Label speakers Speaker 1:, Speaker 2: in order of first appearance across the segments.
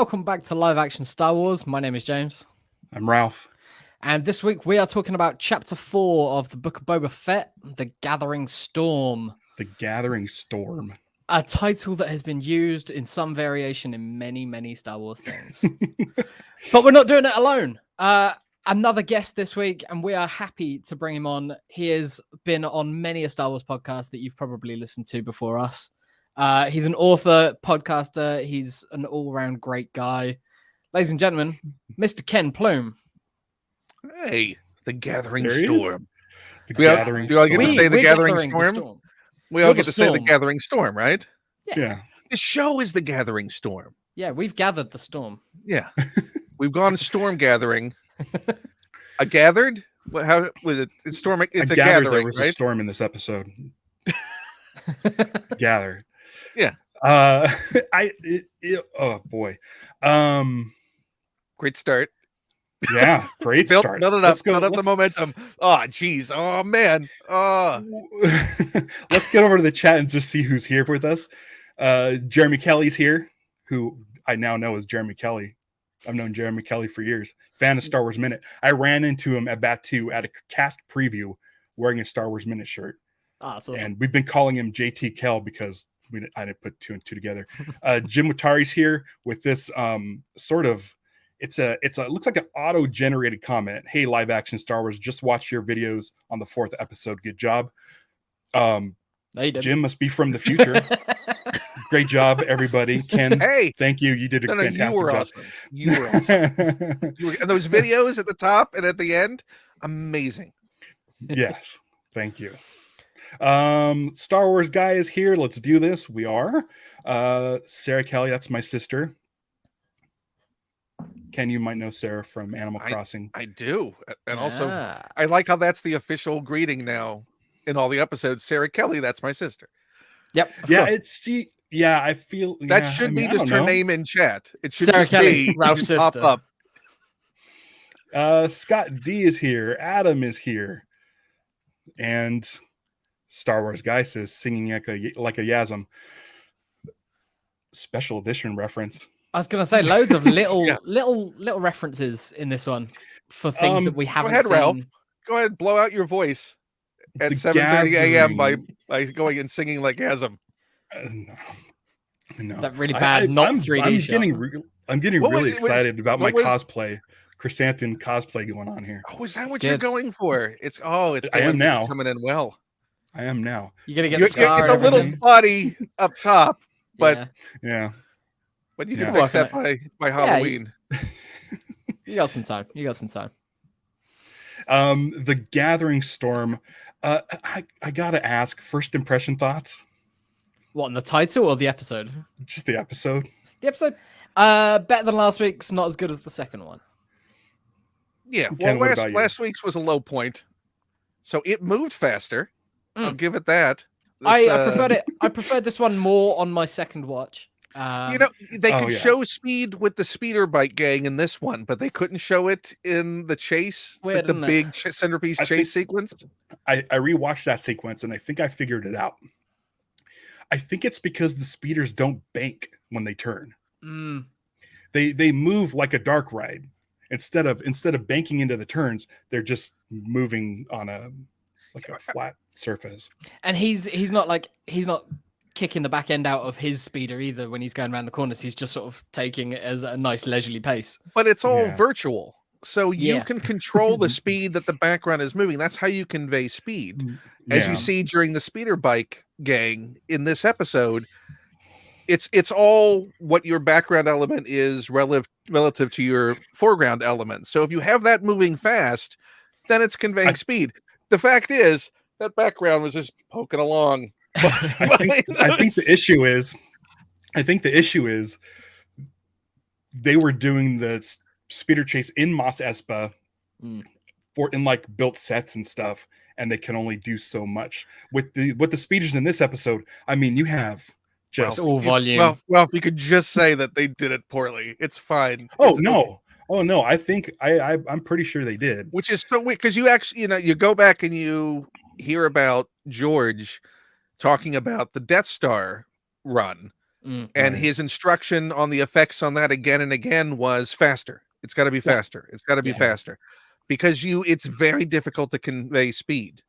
Speaker 1: welcome back to Live Action Star Wars. My name is James.
Speaker 2: I'm Ralph.
Speaker 1: And this week we are talking about Chapter 4 of the Book of Boba Fett, The Gathering Storm.
Speaker 2: The Gathering Storm.
Speaker 1: A title that has been used in some variation in many, many Star Wars things. But we're not doing it alone. Another guest this week, and we are happy to bring him on. He has been on many a Star Wars podcast that you've probably listened to before us. He's an author, podcaster. He's an all-round great guy. Ladies and gentlemen, Mr. Ken Plume.
Speaker 3: Hey, The Gathering
Speaker 2: There he
Speaker 3: Storm.
Speaker 2: The
Speaker 3: We all-
Speaker 2: Gathering
Speaker 3: do I get
Speaker 2: Storm.
Speaker 3: to say The
Speaker 1: We're
Speaker 3: Gathering
Speaker 1: the
Speaker 3: Storm? We
Speaker 1: You're
Speaker 3: all
Speaker 1: the
Speaker 3: get to say The
Speaker 1: storm.
Speaker 3: Gathering Storm, right?
Speaker 2: Yeah.
Speaker 3: The show is The Gathering Storm.
Speaker 1: Yeah, we've gathered the storm.
Speaker 3: Yeah. We've gone storm gathering. A gathered? What, how was it? It's storm. It's
Speaker 2: I
Speaker 3: a
Speaker 2: gathered
Speaker 3: gathering,
Speaker 2: there was
Speaker 3: right?
Speaker 2: a storm in this episode. Gathered.
Speaker 3: Yeah.
Speaker 2: Oh boy.
Speaker 3: Great start.
Speaker 2: Yeah, great
Speaker 3: Build
Speaker 2: start.
Speaker 3: it up.
Speaker 2: Let's go.
Speaker 3: Build up the momentum. Oh, geez. Oh, man. Oh.
Speaker 2: Let's get over to the chat and just see who's here with us. Jeremy Kelly's here, who I now know is Jeremy Kelly. I've known Jeremy Kelly for years. Fan of Star Wars Minute. I ran into him at Bat2 at a cast preview wearing a Star Wars Minute shirt.
Speaker 1: Ah, that's awesome.
Speaker 2: And we've been calling him JT Kell because I didn't put two and two together. Jim Watari's here with this sort of, it looks like an auto-generated comment. Hey, live action Star Wars, just watched your videos on the 4th episode. Good job.
Speaker 1: No, you didn't.
Speaker 2: Jim must be from the future. Great job, everybody. Ken,
Speaker 3: Hey.
Speaker 2: thank you. You did a
Speaker 3: No,
Speaker 2: fantastic
Speaker 3: you were
Speaker 2: job.
Speaker 3: awesome. You were awesome. And those videos at the top and at the end, amazing.
Speaker 2: Yes, thank you. Star Wars guy is here. Let's do this. We are. Sarah Kelly, that's my sister. Ken, you might know Sarah from Animal Crossing.
Speaker 3: I do. And also, I like how that's the official greeting now in all the episodes. Sarah Kelly, that's my sister.
Speaker 1: Yep.
Speaker 2: Yeah, I feel
Speaker 3: That should be just her name in chat. It should
Speaker 1: Sarah
Speaker 3: just
Speaker 1: Kelly,
Speaker 3: be
Speaker 1: Ralph's
Speaker 3: just pop
Speaker 1: sister.
Speaker 3: up.
Speaker 2: Scott D is here. Adam is here. And Star Wars guy says singing like a Yasm. Special edition reference.
Speaker 1: I was going to say loads of little,
Speaker 3: Yeah.
Speaker 1: little references in this one for things that we haven't
Speaker 3: ahead,
Speaker 1: seen.
Speaker 3: Ralph. Go ahead, blow out your voice at
Speaker 2: The
Speaker 3: 7:30 a.m.
Speaker 2: Gathering.
Speaker 3: by going and singing like Yasm.
Speaker 2: No.
Speaker 1: That really bad, not 3D shot.
Speaker 2: I'm getting
Speaker 3: What
Speaker 2: really
Speaker 3: was-
Speaker 2: excited about my
Speaker 3: what was-
Speaker 2: cosplay. Chrysanthemum cosplay going on here.
Speaker 3: Oh, is that what
Speaker 1: It's
Speaker 3: you're
Speaker 1: good.
Speaker 3: going for? It's
Speaker 2: I am
Speaker 3: going-
Speaker 2: now.
Speaker 3: it's coming in well.
Speaker 2: I am now.
Speaker 1: You're going to get
Speaker 3: You're-
Speaker 1: the scar.
Speaker 3: it's a
Speaker 1: and
Speaker 3: little
Speaker 1: everything.
Speaker 3: spotty up top, but
Speaker 1: Yeah.
Speaker 2: Yeah.
Speaker 3: but you
Speaker 2: Yeah.
Speaker 3: can fix that
Speaker 1: Working
Speaker 3: by Halloween.
Speaker 1: You got some time.
Speaker 2: The Gathering Storm. I gotta ask, first impression thoughts?
Speaker 1: What, in the title or the episode?
Speaker 2: Just the episode.
Speaker 1: The episode, better than last week's, not as good as the second one.
Speaker 3: Yeah.
Speaker 2: Ken, what
Speaker 3: Well,
Speaker 2: about you?
Speaker 3: last week's was a low point, so it moved faster. I'll
Speaker 1: Mm.
Speaker 3: give it that.
Speaker 1: I
Speaker 3: This,
Speaker 1: preferred it. I preferred this one more on my second watch.
Speaker 3: You know, they
Speaker 2: Oh,
Speaker 3: could
Speaker 2: yeah.
Speaker 3: show speed with the speeder bike gang in this one, but they couldn't show it in the chase,
Speaker 1: Weird,
Speaker 3: like the
Speaker 1: isn't it?
Speaker 3: big centerpiece
Speaker 2: I
Speaker 3: chase sequence.
Speaker 2: I rewatched that sequence and I think I figured it out. I think it's because the speeders don't bank when they turn.
Speaker 1: Mm,
Speaker 2: They move like a dark ride. Instead of banking into the turns, they're just moving on a flat surface.
Speaker 1: and he's not kicking the back end out of his speeder either when he's going around the corners. He's just sort of taking it as a nice leisurely pace.
Speaker 3: But it's all
Speaker 2: Yeah.
Speaker 3: virtual. So you
Speaker 1: Yeah.
Speaker 3: can control the speed that the background is moving. That's how you convey speed. As
Speaker 2: Yeah.
Speaker 3: you see during the speeder bike gang in this episode, it's all what your background element is relative to your foreground element. So if you have that moving fast, then it's conveying speed. The fact is that background was just poking along.
Speaker 2: I think the issue is they were doing the speeder chase in Mos Espa
Speaker 1: Mm.
Speaker 2: in like built sets and stuff, and they can only do so much with the speeders in this episode. I mean, you have just
Speaker 1: all volume.
Speaker 3: Well, if you could just say that they did it poorly, it's fine.
Speaker 2: oh
Speaker 3: It's-
Speaker 2: no. I think I'm pretty sure they did.
Speaker 3: Which is so weird because you actually, you go back and you hear about George talking about the Death Star run, And
Speaker 2: Right.
Speaker 3: his instruction on the effects on that again and again was faster. It's got to be faster. It's got to be
Speaker 1: Yeah.
Speaker 3: faster. Because it's very difficult to convey speed.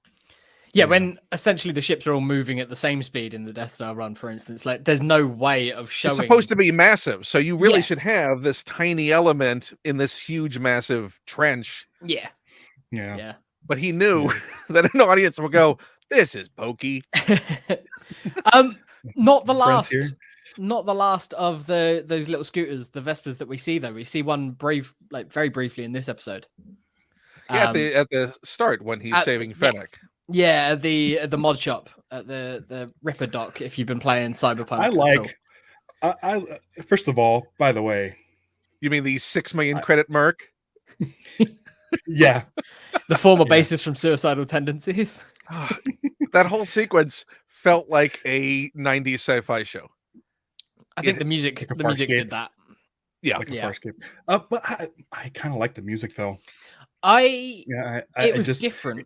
Speaker 1: Yeah,
Speaker 2: Yeah.
Speaker 1: when essentially the ships are all moving at the same speed in the Death Star run, for instance, like there's no way of showing.
Speaker 3: It's supposed to be massive, so you really
Speaker 1: Yeah.
Speaker 3: should have this tiny element in this huge, massive trench.
Speaker 1: Yeah,
Speaker 2: Yeah.
Speaker 1: yeah.
Speaker 3: But he knew that an audience will go, "This is pokey."
Speaker 1: Not the
Speaker 2: Brent's
Speaker 1: last.
Speaker 2: here.
Speaker 1: Not the last of those little scooters, the Vespers that we see though. We see one very briefly in this episode.
Speaker 3: Yeah, at the start when he's saving Fennec.
Speaker 1: Yeah, the mod shop at the Ripper dock. If you've been playing Cyberpunk,
Speaker 2: I first of all, by the way,
Speaker 3: You mean the 6 million credit Merc?
Speaker 2: yeah,
Speaker 1: the former basis from Suicidal Tendencies.
Speaker 3: That whole sequence felt like a 90s sci-fi show.
Speaker 1: I think the music did that.
Speaker 3: Yeah,
Speaker 2: like a Farscape. But I kind of like the music though.
Speaker 1: It was different.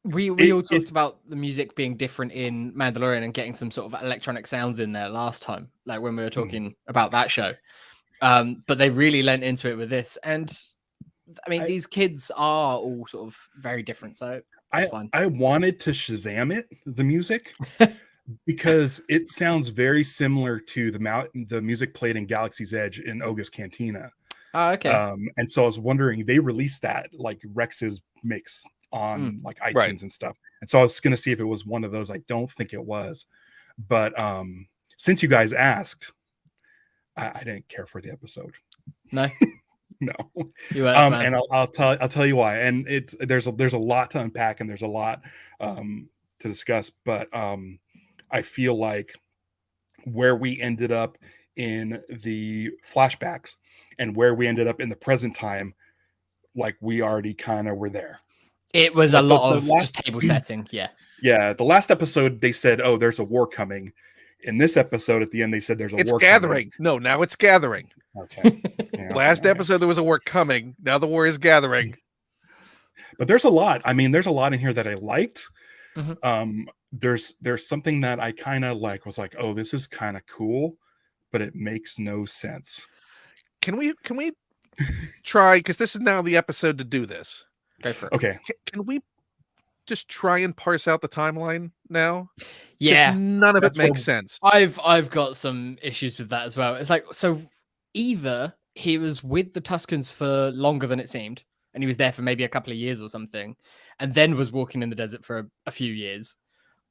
Speaker 1: We all talked about the music being different in Mandalorian and getting some sort of electronic sounds in there last time, like when we were talking about that show. But they really lent into it with this, and I mean, these kids are all sort of very different. So it's fine.
Speaker 2: I wanted to Shazam the music, because it sounds very similar to the music played in Galaxy's Edge in Oga's Cantina.
Speaker 1: Oh, okay.
Speaker 2: And so I was wondering, they released that like Rex's mix on like iTunes and stuff. And so I was going to see if it was one of those. I don't think it was, but since you guys asked, I didn't care for the episode.
Speaker 1: No,
Speaker 2: no.
Speaker 1: And
Speaker 2: I'll tell you why. And there's a lot to unpack, and there's a lot to discuss. But I feel like where we ended up in the flashbacks and where we ended up in the present time, like we already kind of were there.
Speaker 1: It was a lot of just table setting.
Speaker 2: Yeah. The last episode they said, "Oh, there's a war coming." In this episode, at the end, they said there's a war
Speaker 3: gathering.
Speaker 2: Coming.
Speaker 3: No, now it's gathering.
Speaker 2: Okay. Yeah,
Speaker 3: Last episode there was a war coming. Now the war is gathering.
Speaker 2: But there's a lot. I mean, there's a lot in here that I liked.
Speaker 1: Mm-hmm.
Speaker 2: There's something that I kind of was like, oh, this is kind of cool, but it makes no sense.
Speaker 3: Can we try, because this is now the episode to do this.
Speaker 1: Go for it.
Speaker 2: Okay.
Speaker 3: Can we just try and parse out the timeline now?
Speaker 1: Yeah.
Speaker 3: None of it makes sense.
Speaker 1: I've got some issues with that as well. It's like, so either he was with the Tuscans for longer than it seemed, and he was there for maybe a couple of years or something, and then was walking in the desert for a few years,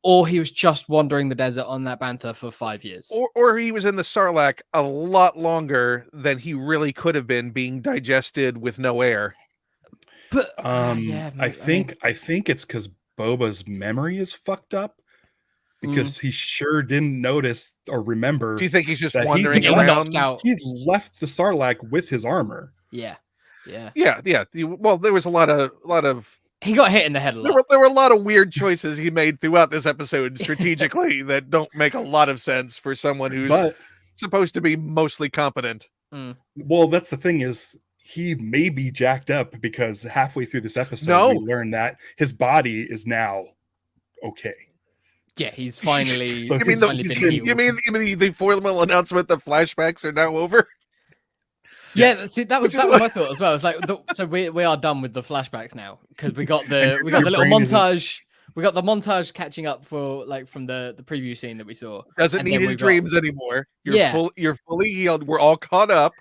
Speaker 1: or he was just wandering the desert on that Bantha for 5 years.
Speaker 3: Or he was in the Sarlacc a lot longer than he really could have been, being digested with no air.
Speaker 1: But
Speaker 2: I think it's because Boba's memory is fucked up, because he sure didn't notice or remember.
Speaker 3: Do you think he's just wandering around?
Speaker 2: He left the Sarlacc with his armor.
Speaker 1: Yeah.
Speaker 3: Well, there was a lot of.
Speaker 1: He got hit in the head a lot.
Speaker 3: There were a lot of weird choices he made throughout this episode strategically that don't make a lot of sense for someone who's supposed to be mostly competent.
Speaker 2: Well, that's the thing, is he may be jacked up, because halfway through this episode we learn that his body is now okay.
Speaker 1: Yeah, he's finally.
Speaker 3: You mean the formal announcement that flashbacks are now over?
Speaker 1: Yeah, see, that was my thought as well. It's like, so we are done with the flashbacks now, because we got the little montage. We got the montage catching up from the preview scene that we saw.
Speaker 3: Doesn't need his dreams anymore. You're fully healed. We're all caught up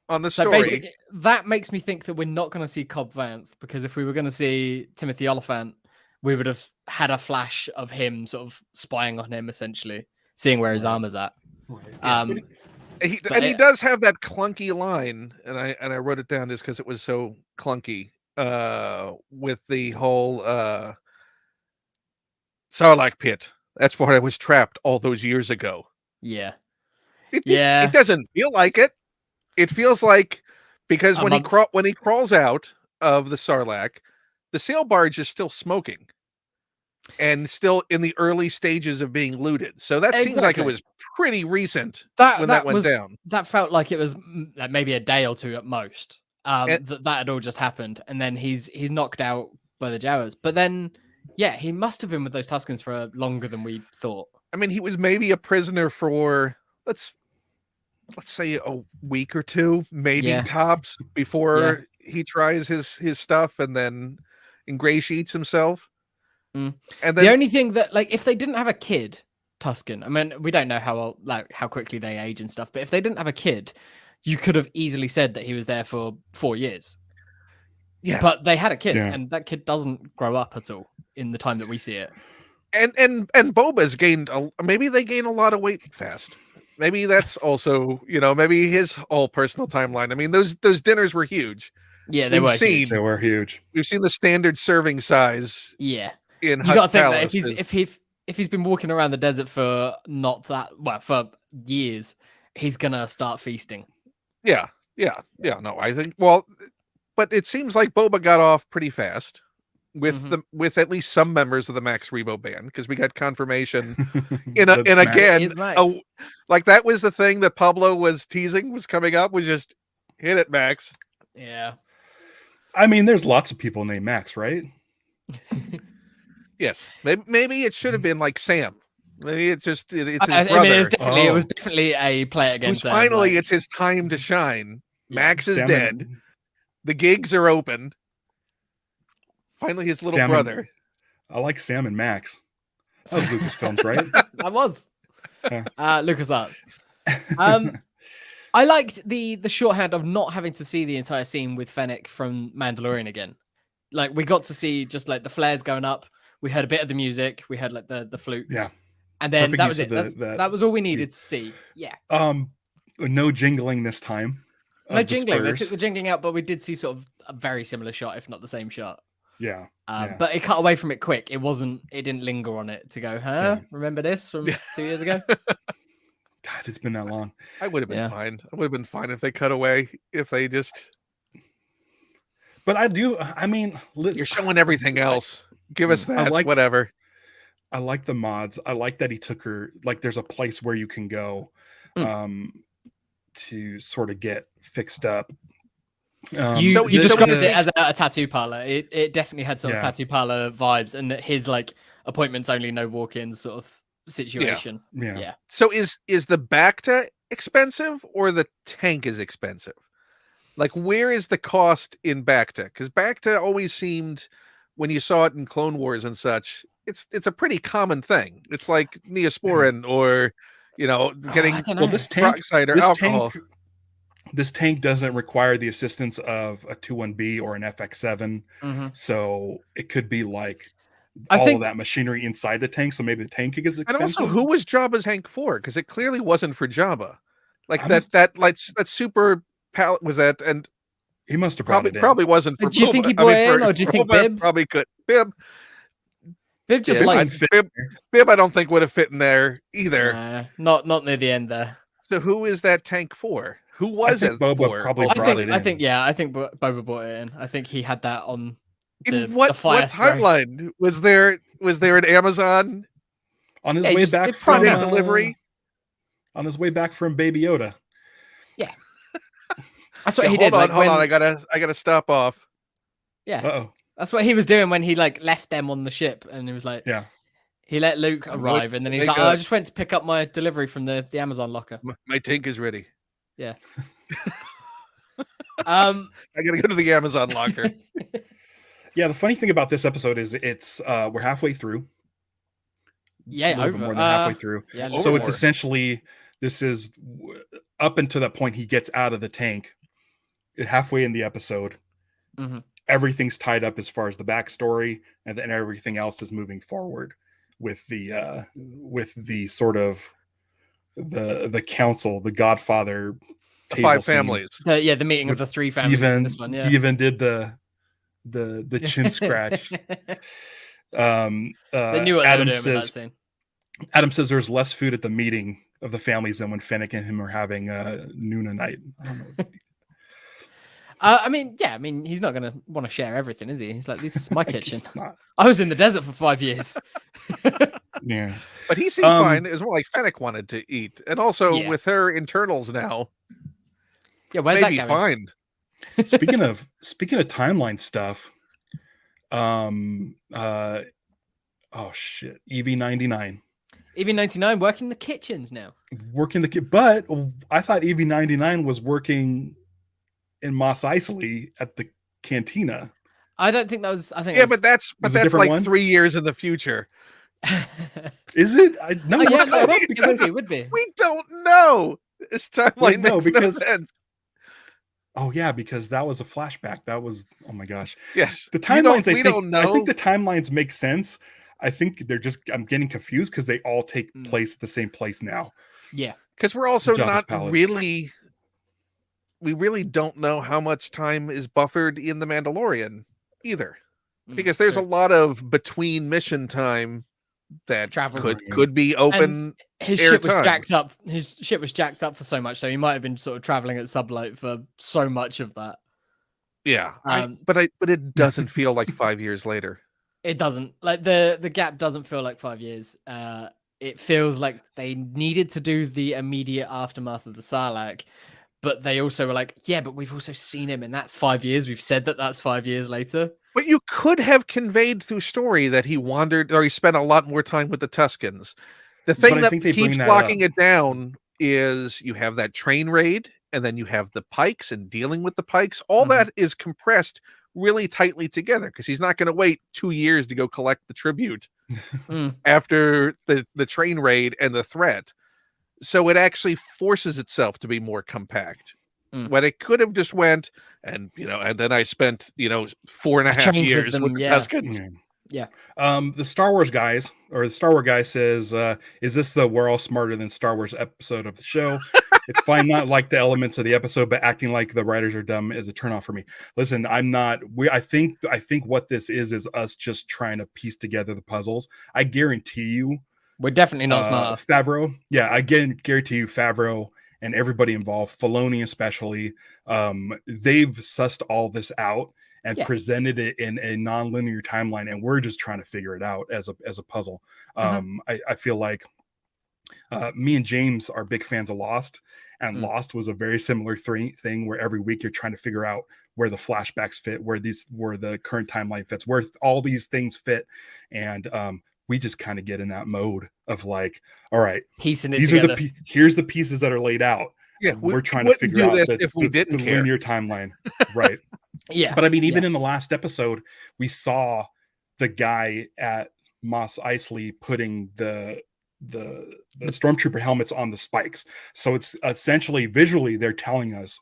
Speaker 3: on the story.
Speaker 1: So basically, that makes me think that we're not going to see Cobb Vanth, because if we were going to see Timothy Oliphant, we would have had a flash of him sort of spying on him, essentially seeing where his armor's at.
Speaker 3: Right. He does have that clunky line, and I wrote it down just because it was so clunky. With the whole Sarlacc pit. That's where I was trapped all those years ago.
Speaker 1: Yeah.
Speaker 3: It doesn't feel like it. It feels like, because when he crawls out of the Sarlacc, the sail barge is still smoking and still in the early stages of being looted. So that seems like it was pretty recent when that went down.
Speaker 1: That felt like it was maybe a day or two at most. That had all just happened, and then he's knocked out by the Jawas. But then, yeah, he must have been with those Tuscans for longer than we thought.
Speaker 3: I mean, he was maybe a prisoner for let's say a week or two, maybe
Speaker 1: Yeah.
Speaker 3: tops, before he tries his stuff and then ingratiates himself.
Speaker 1: Mm.
Speaker 3: And
Speaker 1: The
Speaker 3: then
Speaker 1: only thing that, like, if they didn't have a kid, Tuscan, I mean, we don't know how quickly they age and stuff, but if they didn't have a kid, you could have easily said that he was there for 4 years.
Speaker 3: yeah,
Speaker 1: But they had a kid,
Speaker 2: Yeah.
Speaker 1: and that kid doesn't grow up at all in the time that we see it.
Speaker 3: and Boba's gained maybe they gain a lot of weight fast. Maybe that's also, maybe his whole personal timeline. I mean, those dinners were huge.
Speaker 1: Yeah, they
Speaker 3: We've
Speaker 1: were
Speaker 3: seen
Speaker 1: huge.
Speaker 2: They were huge.
Speaker 3: We've seen the standard serving size
Speaker 1: Yeah,
Speaker 3: in
Speaker 1: you got to
Speaker 3: Hutt's
Speaker 1: think that
Speaker 3: palace.
Speaker 1: if he's been walking around the desert for for years, he's gonna start feasting.
Speaker 3: Yeah. No, I think but it seems like Boba got off pretty fast with at least some members of the Max Rebo band, because we got confirmation again,
Speaker 1: Max.
Speaker 3: like that was the thing that Pablo was teasing was coming up, was just hit it, Max.
Speaker 1: Yeah.
Speaker 2: I mean, there's lots of people named Max, right?
Speaker 3: Yes, maybe it should have been like Sam. Maybe it's just it's his
Speaker 1: I
Speaker 3: brother.
Speaker 1: mean, it was definitely a play against.
Speaker 3: Finally, it's his time to shine. Max is
Speaker 2: Sam
Speaker 3: dead. The gigs are open. Finally, his little brother.
Speaker 2: I like Sam and Max. That was Lucasfilms, right?
Speaker 1: That was LucasArts. I liked the shorthand of not having to see the entire scene with Fennec from Mandalorian again. Like, we got to see just like the flares going up. We heard a bit of the music. We heard like the flute.
Speaker 2: Yeah.
Speaker 1: And then
Speaker 2: Perfect
Speaker 1: that was
Speaker 2: use
Speaker 1: it.
Speaker 2: of
Speaker 1: That was all we needed to see. Yeah.
Speaker 2: No jingling this time.
Speaker 1: No jingling. They took the jingling out, but we did see sort of a very similar shot, if not the same shot.
Speaker 2: Yeah.
Speaker 1: But it cut away from it quick. It didn't linger on it to go, huh? Yeah. Remember this from 2 years ago?
Speaker 2: God, it's been that long.
Speaker 3: I would have been fine. I would have been fine if they cut away, if they just.
Speaker 2: But I mean,
Speaker 3: you're showing everying else. Give us that, whatever.
Speaker 2: I like the mods. I like that he took her, like, there's a place where you can go to sort of get fixed up.
Speaker 1: You described it as a tattoo parlor. It definitely had sort of tattoo parlor vibes, and his like appointments only, no walk-ins sort of situation. Yeah.
Speaker 3: So is the Bacta expensive, or the tank is expensive? Like, where is the cost in Bacta? Because Bacta always seemed, when you saw it in Clone Wars and such, it's a pretty common thing. It's like Neosporin or getting
Speaker 2: this tank
Speaker 3: peroxide or alcohol.
Speaker 2: This tank doesn't require the assistance of a 21B or an FX7, so it could be like all of that machinery inside the tank. So maybe the tank is expensive.
Speaker 3: And also, who was Jabba's tank for? Because it clearly wasn't for Jabba. Like that super pallet was that, and
Speaker 2: he must have brought it in.
Speaker 3: Probably wasn't for.
Speaker 1: Do you think he brought it in, or do you think Bib
Speaker 3: probably could? Bib
Speaker 1: just likes
Speaker 3: Bib. I don't think would have fit in there either.
Speaker 1: Not near the end there.
Speaker 3: So who is that tank for? Who was it
Speaker 2: Boba
Speaker 3: for?
Speaker 2: Probably brought it in.
Speaker 1: I think Boba brought it in. I think he had that on
Speaker 3: what timeline was there? Was there an Amazon
Speaker 2: on his way back from
Speaker 3: delivery?
Speaker 2: On his way back from Baby Yoda.
Speaker 1: Yeah, that's what he did.
Speaker 3: Hold on, I gotta stop off.
Speaker 1: Yeah, that's what he was doing when he like left them on the ship, and he was like, he let Luke arrive, and then he's like, I just went to pick up my delivery from the Amazon locker.
Speaker 3: My tank is ready.
Speaker 1: Yeah.
Speaker 3: I gotta go to the Amazon locker.
Speaker 2: Yeah, the funny thing about this episode is it's we're halfway through.
Speaker 1: Yeah,
Speaker 2: more than halfway through.
Speaker 1: Yeah,
Speaker 2: so it's essentially, this is up until that point he gets out of the tank. Halfway in the episode, everything's tied up as far as the backstory, and then everything else is moving forward with the sort of the council, the Godfather,
Speaker 3: the 5 families.
Speaker 1: The meeting of the 3 families. In this one,
Speaker 2: He even did the chin scratch.
Speaker 1: They knew what
Speaker 2: Adam
Speaker 1: they were doing with that scene.
Speaker 2: Adam says there's less food at the meeting of the families than when Fennec and him are having Nuna night. I don't know.
Speaker 1: I mean, he's not going to want to share everything, is he? He's like, this is my kitchen. I was in the desert for 5 years.
Speaker 2: Yeah.
Speaker 3: But he seemed fine. It was more like Fennec wanted to eat. And also with her internals now.
Speaker 1: Yeah, where's
Speaker 3: maybe
Speaker 1: that going?
Speaker 3: Fine.
Speaker 2: Speaking of timeline stuff, oh shit, EV99.
Speaker 1: EV-99 working the kitchens now.
Speaker 2: But I thought EV-99 was working in Mos Eisley at the cantina.
Speaker 1: I don't think that was. I think.
Speaker 3: Yeah,
Speaker 1: that
Speaker 3: but that's
Speaker 2: different
Speaker 3: like
Speaker 2: one?
Speaker 3: 3 years in the future.
Speaker 2: Is it? No,
Speaker 1: Oh, yeah,
Speaker 2: look
Speaker 1: no,
Speaker 2: it up because
Speaker 1: it would be.
Speaker 3: We don't know. This timeline
Speaker 2: no,
Speaker 3: makes
Speaker 2: because-
Speaker 3: no sense.
Speaker 2: oh yeah, because that was a flashback. That was, oh my gosh.
Speaker 3: Yes,
Speaker 2: The timelines,
Speaker 3: we don't know.
Speaker 2: I think the timelines make sense. I think I'm getting confused because they all take place at the same place now.
Speaker 1: Yeah,
Speaker 3: because we're also
Speaker 2: Jabba's
Speaker 3: not
Speaker 2: palace.
Speaker 3: really. We really don't know how much time is buffered in the Mandalorian either, because there's a lot of between mission time that
Speaker 1: Travel.
Speaker 3: could be open.
Speaker 1: His
Speaker 3: air
Speaker 1: ship was
Speaker 3: time.
Speaker 1: jacked up. His ship was jacked up for so much, so he might have been sort of traveling at sublight for so much of that.
Speaker 3: Yeah,
Speaker 1: But
Speaker 3: it doesn't feel like 5 years later.
Speaker 1: It doesn't. Like the gap doesn't feel like 5 years. It feels like they needed to do the immediate aftermath of the Sarlacc, but they also were like, yeah, but we've also seen him, and that's 5 years. We've said that that's 5 years later.
Speaker 3: But you could have conveyed through story that he wandered or he spent a lot more time with the Tuscans. The thing that keeps locking it down is you have that train raid, and then you have the Pikes and dealing with the Pikes. All that is compressed really tightly together because he's not going to wait 2 years to go collect the tribute after the train raid and the threat. So it actually forces itself to be more compact. When it could have just went and then I spent 4.5 years with the Tuscans.
Speaker 1: Yeah.
Speaker 2: The Star Wars guys, or the Star Wars guy says, is this the We're All Smarter Than Star Wars episode of the show? It's fine not like the elements of the episode, but acting like the writers are dumb is a turnoff for me. Listen, I'm not. I think what this is us just trying to piece together the puzzles. I guarantee you,
Speaker 1: we're definitely not smart.
Speaker 2: Favreau, yeah, I guarantee you, Favreau and everybody involved, Filoni especially, they've sussed all this out and presented it in a non-linear timeline, and we're just trying to figure it out as a puzzle. I feel like me and James are big fans of Lost, and Lost was a very similar thing where every week you're trying to figure out where the flashbacks fit, where the current timeline fits, where all these things fit, and we just kind of get in that mode of like, all right,
Speaker 1: piecing it together.
Speaker 2: Here's the pieces that are laid out.
Speaker 3: Yeah,
Speaker 2: we're trying to figure out
Speaker 3: if we didn't
Speaker 2: the
Speaker 3: care.
Speaker 2: linear timeline, right?
Speaker 1: Yeah,
Speaker 2: but I mean, even in the last episode, we saw the guy at Mos Eisley putting the stormtrooper helmets on the spikes. So it's essentially visually they're telling us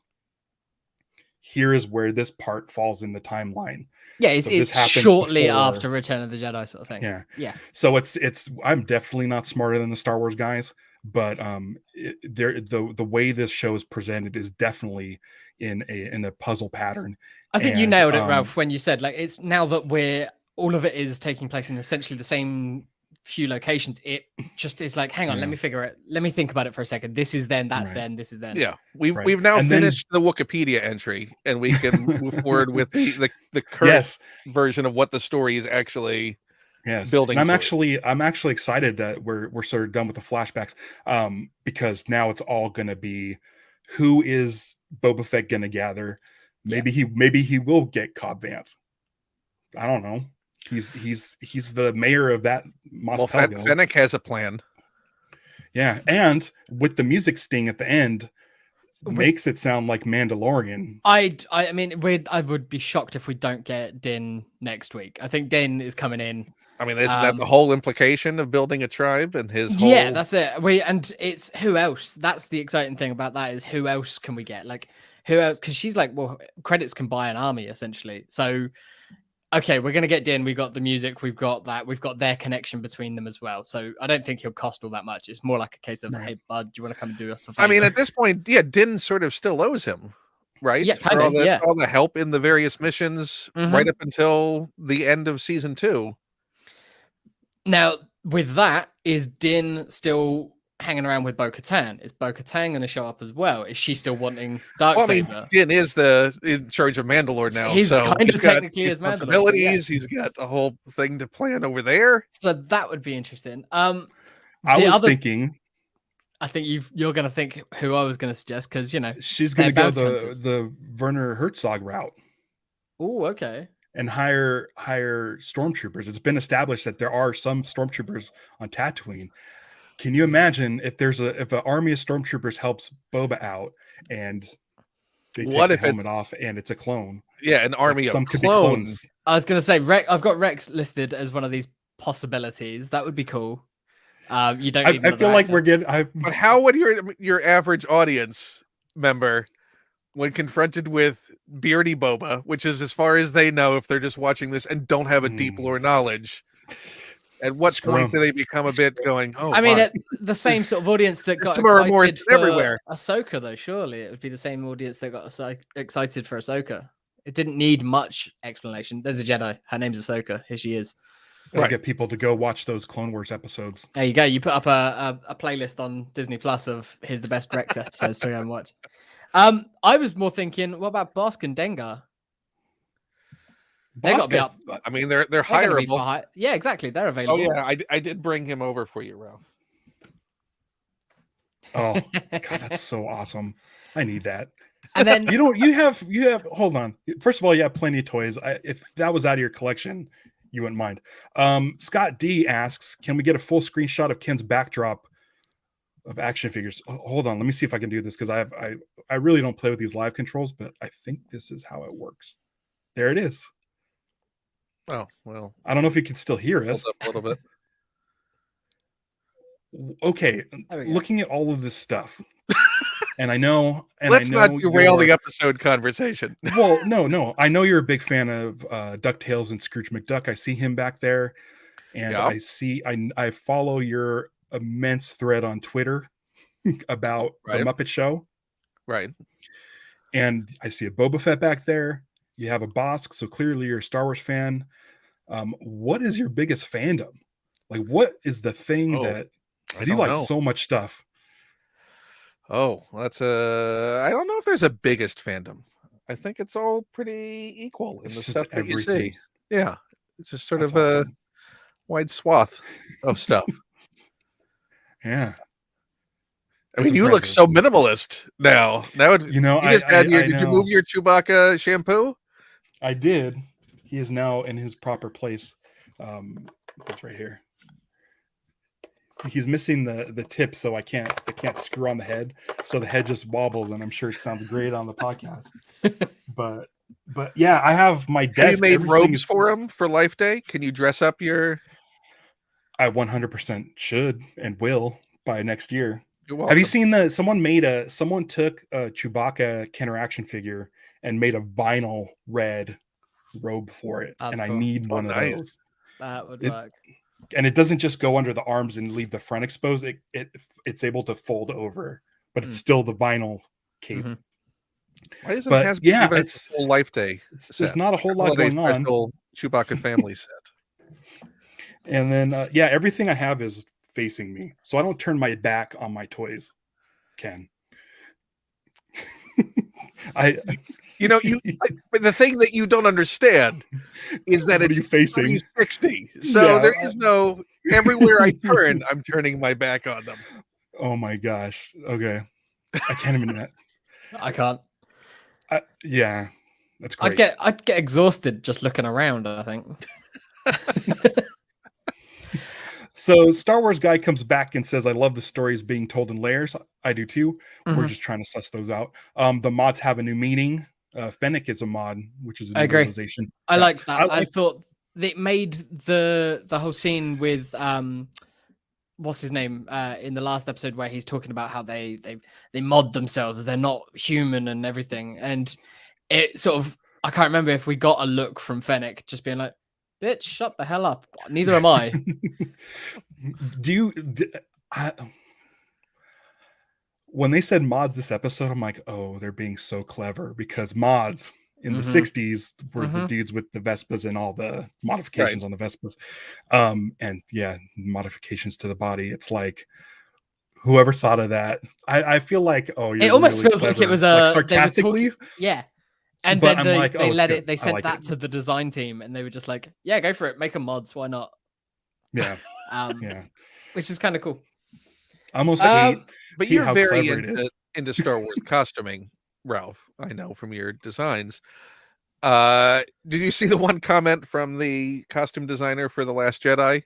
Speaker 2: here is where this part falls in the timeline.
Speaker 1: Yeah, it's shortly after Return of the Jedi sort of thing. Yeah.
Speaker 2: So it's I'm definitely not smarter than the Star Wars guys, but the way this show is presented is definitely in a puzzle pattern.
Speaker 1: I think you nailed it, Ralph, when you said like it's now that all of it is taking place in essentially the same few locations. It just is like, hang on, let me think about it for a second. This is then, that's then, this is then.
Speaker 3: Yeah, we've now finished the Wikipedia entry, and we can move forward with the current version of what the story is actually building.
Speaker 2: And I'm actually excited that we're sort of done with the flashbacks, because now it's all going to be who is Boba Fett going to gather. Maybe he will get Cobb Vanth. I don't know. He's the mayor of that Mos Pelgo.
Speaker 3: Fennec has a plan.
Speaker 2: Yeah, and with the music sting at the end, makes it sound like Mandalorian.
Speaker 1: I mean, I would be shocked if we don't get Din next week. I think Din is coming in.
Speaker 3: I mean, isn't that the whole implication of building a tribe and his whole...
Speaker 1: Yeah, that's it. And it's who else? That's the exciting thing about that is who else can we get? Like, who else? Because she's like, well, credits can buy an army, essentially. So... okay, we're going to get Din. We've got the music. We've got that. We've got their connection between them as well. So I don't think he'll cost all that much. It's more like a case of, hey, bud, do you want to come and do us a favor?
Speaker 3: I mean, at this point, Din sort of still owes him, right?
Speaker 1: Yeah, kind of,
Speaker 3: all the help in the various missions right up until the end of season 2.
Speaker 1: Now, with that, is Din still hanging around with Bo-Katan? Is Bo-Katan going to show up as well? Is she still wanting Darksaber?
Speaker 3: Well, I mean, Din is in charge of Mandalore now.
Speaker 1: He's
Speaker 3: so
Speaker 1: kind of technically his
Speaker 3: Mandalore. He's got a whole thing to plan over there.
Speaker 1: So that would be interesting.
Speaker 2: I was thinking.
Speaker 1: I think you're going to think who I was going to suggest because
Speaker 2: she's going to go the Werner Herzog route.
Speaker 1: Oh, okay.
Speaker 2: And hire stormtroopers. It's been established that there are some stormtroopers on Tatooine. Can you imagine if an army of stormtroopers helps Boba out and they take
Speaker 3: What
Speaker 2: the
Speaker 3: if
Speaker 2: helmet
Speaker 3: it's
Speaker 2: off and it's a clone?
Speaker 3: an army of
Speaker 2: Some could be
Speaker 3: clones?
Speaker 2: clones.
Speaker 1: I was gonna say I've got Rex listed as one of these possibilities. That would be cool. You don't need
Speaker 2: I
Speaker 1: another
Speaker 2: feel like
Speaker 1: actor.
Speaker 2: we're getting.
Speaker 3: But how would your average audience member, when confronted with beardy Boba, which is as far as they know if they're just watching this and don't have a deep lore knowledge, at what
Speaker 2: Screw
Speaker 3: point
Speaker 2: 'em.
Speaker 3: do they become a bit going, oh,
Speaker 1: I mean,
Speaker 3: my.
Speaker 1: the same sort of audience that got
Speaker 3: There's more remorse
Speaker 1: excited for
Speaker 3: everywhere.
Speaker 1: Ahsoka, though. Surely it would be the same audience that got excited for Ahsoka. It didn't need much explanation. There's a Jedi. Her name's Ahsoka. Here she is.
Speaker 2: It'll
Speaker 3: Right.
Speaker 2: get people to go watch those Clone Wars episodes.
Speaker 1: There you go. You put up a playlist on Disney Plus of here's the best Rex episodes to go and watch. I was more thinking, what about Bosk and Dengar? They got to be up.
Speaker 3: I mean, they're
Speaker 1: They're gonna be
Speaker 3: hireable.
Speaker 1: for yeah, exactly. They're
Speaker 3: Oh
Speaker 1: available.
Speaker 3: yeah, I did bring him over for you, Ralph.
Speaker 2: Oh, God, that's so awesome. I need that.
Speaker 1: And then
Speaker 2: You have hold on. First of all, you have plenty of toys. If that was out of your collection, you wouldn't mind. Scott D asks, can we get a full screenshot of Ken's backdrop of action figures? Hold on, let me see if I can do this because I really don't play with these live controls, but I think this is how it works. There it is.
Speaker 3: Oh well,
Speaker 2: I don't know if you can still hear us.
Speaker 3: hold up a little bit.
Speaker 2: Okay,
Speaker 1: There we go.
Speaker 2: looking at all of this stuff, and I know,
Speaker 3: Let's not derail the
Speaker 2: you're-
Speaker 3: episode conversation.
Speaker 2: Well, no. I know you're a big fan of DuckTales and Scrooge McDuck. I see him back there, and
Speaker 3: Yeah.
Speaker 2: I follow your immense thread on Twitter about
Speaker 3: Right.
Speaker 2: the Muppet Show,
Speaker 3: Right.
Speaker 2: and I see a Boba Fett back there. You have a Bosk, so clearly you're a Star Wars fan. What is your biggest fandom? Like, what is the thing that
Speaker 3: I
Speaker 2: you
Speaker 3: don't
Speaker 2: like
Speaker 3: know.
Speaker 2: so much stuff?
Speaker 3: Oh, that's I don't know if there's a biggest fandom. I think it's all pretty equal in
Speaker 2: It's
Speaker 3: the
Speaker 2: just
Speaker 3: stuff that you
Speaker 2: everything.
Speaker 3: see. Yeah, it's just sort
Speaker 2: That's
Speaker 3: of a
Speaker 2: awesome.
Speaker 3: wide swath of stuff.
Speaker 2: Yeah.
Speaker 3: I
Speaker 2: It's
Speaker 3: mean, you look
Speaker 2: impressive.
Speaker 3: so minimalist now. Now
Speaker 2: You know,
Speaker 3: you just had your.
Speaker 2: I
Speaker 3: Did you
Speaker 2: know.
Speaker 3: move your Chewbacca shampoo?
Speaker 2: I did. He is now in his proper place. He's right here. He's missing the tip, so I can't screw on the head. So the head just wobbles, and I'm sure it sounds great on the podcast. but yeah, I have my desk.
Speaker 3: Have you made
Speaker 2: everything
Speaker 3: robes
Speaker 2: is-
Speaker 3: for him for Life Day? Can you dress up your?
Speaker 2: I 100% should and will by next year.
Speaker 3: You're
Speaker 2: Have you
Speaker 3: welcome.
Speaker 2: seen someone took a Chewbacca Kenner action figure and made a vinyl red robe for it,
Speaker 1: That's
Speaker 2: and I
Speaker 1: cool.
Speaker 2: need one of
Speaker 3: nice.
Speaker 2: those.
Speaker 1: That would
Speaker 2: It-
Speaker 1: work.
Speaker 2: And it doesn't just go under the arms and leave the front exposed. It's able to fold over, but it's still the vinyl cape.
Speaker 1: Mhm.
Speaker 3: Why isn't
Speaker 2: But
Speaker 3: Hasbro
Speaker 2: yeah,
Speaker 3: giving us
Speaker 2: it's-
Speaker 3: a full Life Day?
Speaker 2: There's
Speaker 3: set?
Speaker 2: not a whole lot
Speaker 3: Holiday
Speaker 2: going on.
Speaker 3: special Chewbacca family set.
Speaker 2: And then yeah, everything I have is facing me, so I don't turn my back on my toys. Ken,
Speaker 3: You know, but the thing that you don't understand is that
Speaker 2: What are
Speaker 3: it's
Speaker 2: you facing?
Speaker 3: 360. So
Speaker 2: Yeah.
Speaker 3: there is no everywhere I turn, I'm turning my back on them.
Speaker 2: Oh my gosh. Okay, I can't even.
Speaker 1: I can't.
Speaker 2: Yeah, that's great.
Speaker 1: I'd get exhausted just looking around, I think.
Speaker 2: So Star Wars guy comes back and says, I love the stories being told in layers. I do too. We're
Speaker 1: Mhm.
Speaker 2: just trying to suss those out. The mods have a new meaning. Fennec is a mod, which is a new
Speaker 1: I agree.
Speaker 2: realization.
Speaker 1: I
Speaker 2: Yeah.
Speaker 1: like that.
Speaker 2: I
Speaker 1: I
Speaker 2: like-
Speaker 1: thought it made the whole scene with what's his name in the last episode where he's talking about how they mod themselves, they're not human and everything, and it sort of, I can't remember if we got a look from Fennec just being like, bitch, shut the hell up, neither am I.
Speaker 2: When they said mods this episode, I'm like, oh, they're being so clever, because mods in the
Speaker 1: Mhm.
Speaker 2: 60s were the
Speaker 1: Mhm.
Speaker 2: dudes with the Vespas and all the modifications on the Vespas. And yeah, modifications to the body. It's like, whoever thought of that, I feel like, oh, you're
Speaker 1: It almost
Speaker 2: really
Speaker 1: feels like it
Speaker 2: clever.
Speaker 1: was
Speaker 2: like
Speaker 1: they were
Speaker 2: sarcastically.
Speaker 1: yeah. And
Speaker 2: But
Speaker 1: then
Speaker 2: I'm
Speaker 1: they,
Speaker 2: like, oh,
Speaker 1: they
Speaker 2: it's
Speaker 1: let
Speaker 2: good.
Speaker 1: it, they
Speaker 2: I
Speaker 1: sent
Speaker 2: like
Speaker 1: that
Speaker 2: it.
Speaker 1: to the design team, and they were just like, yeah, go for it, make them mods, why not?
Speaker 2: Yeah,
Speaker 1: Yeah, which is kind of cool.
Speaker 2: I almost
Speaker 1: Um,
Speaker 2: hate
Speaker 3: But
Speaker 2: hate
Speaker 3: you're
Speaker 2: how
Speaker 3: very
Speaker 2: clever it is.
Speaker 3: into Star Wars costuming, Ralph. I know from your designs. Did you see the one comment from the costume designer for The Last Jedi?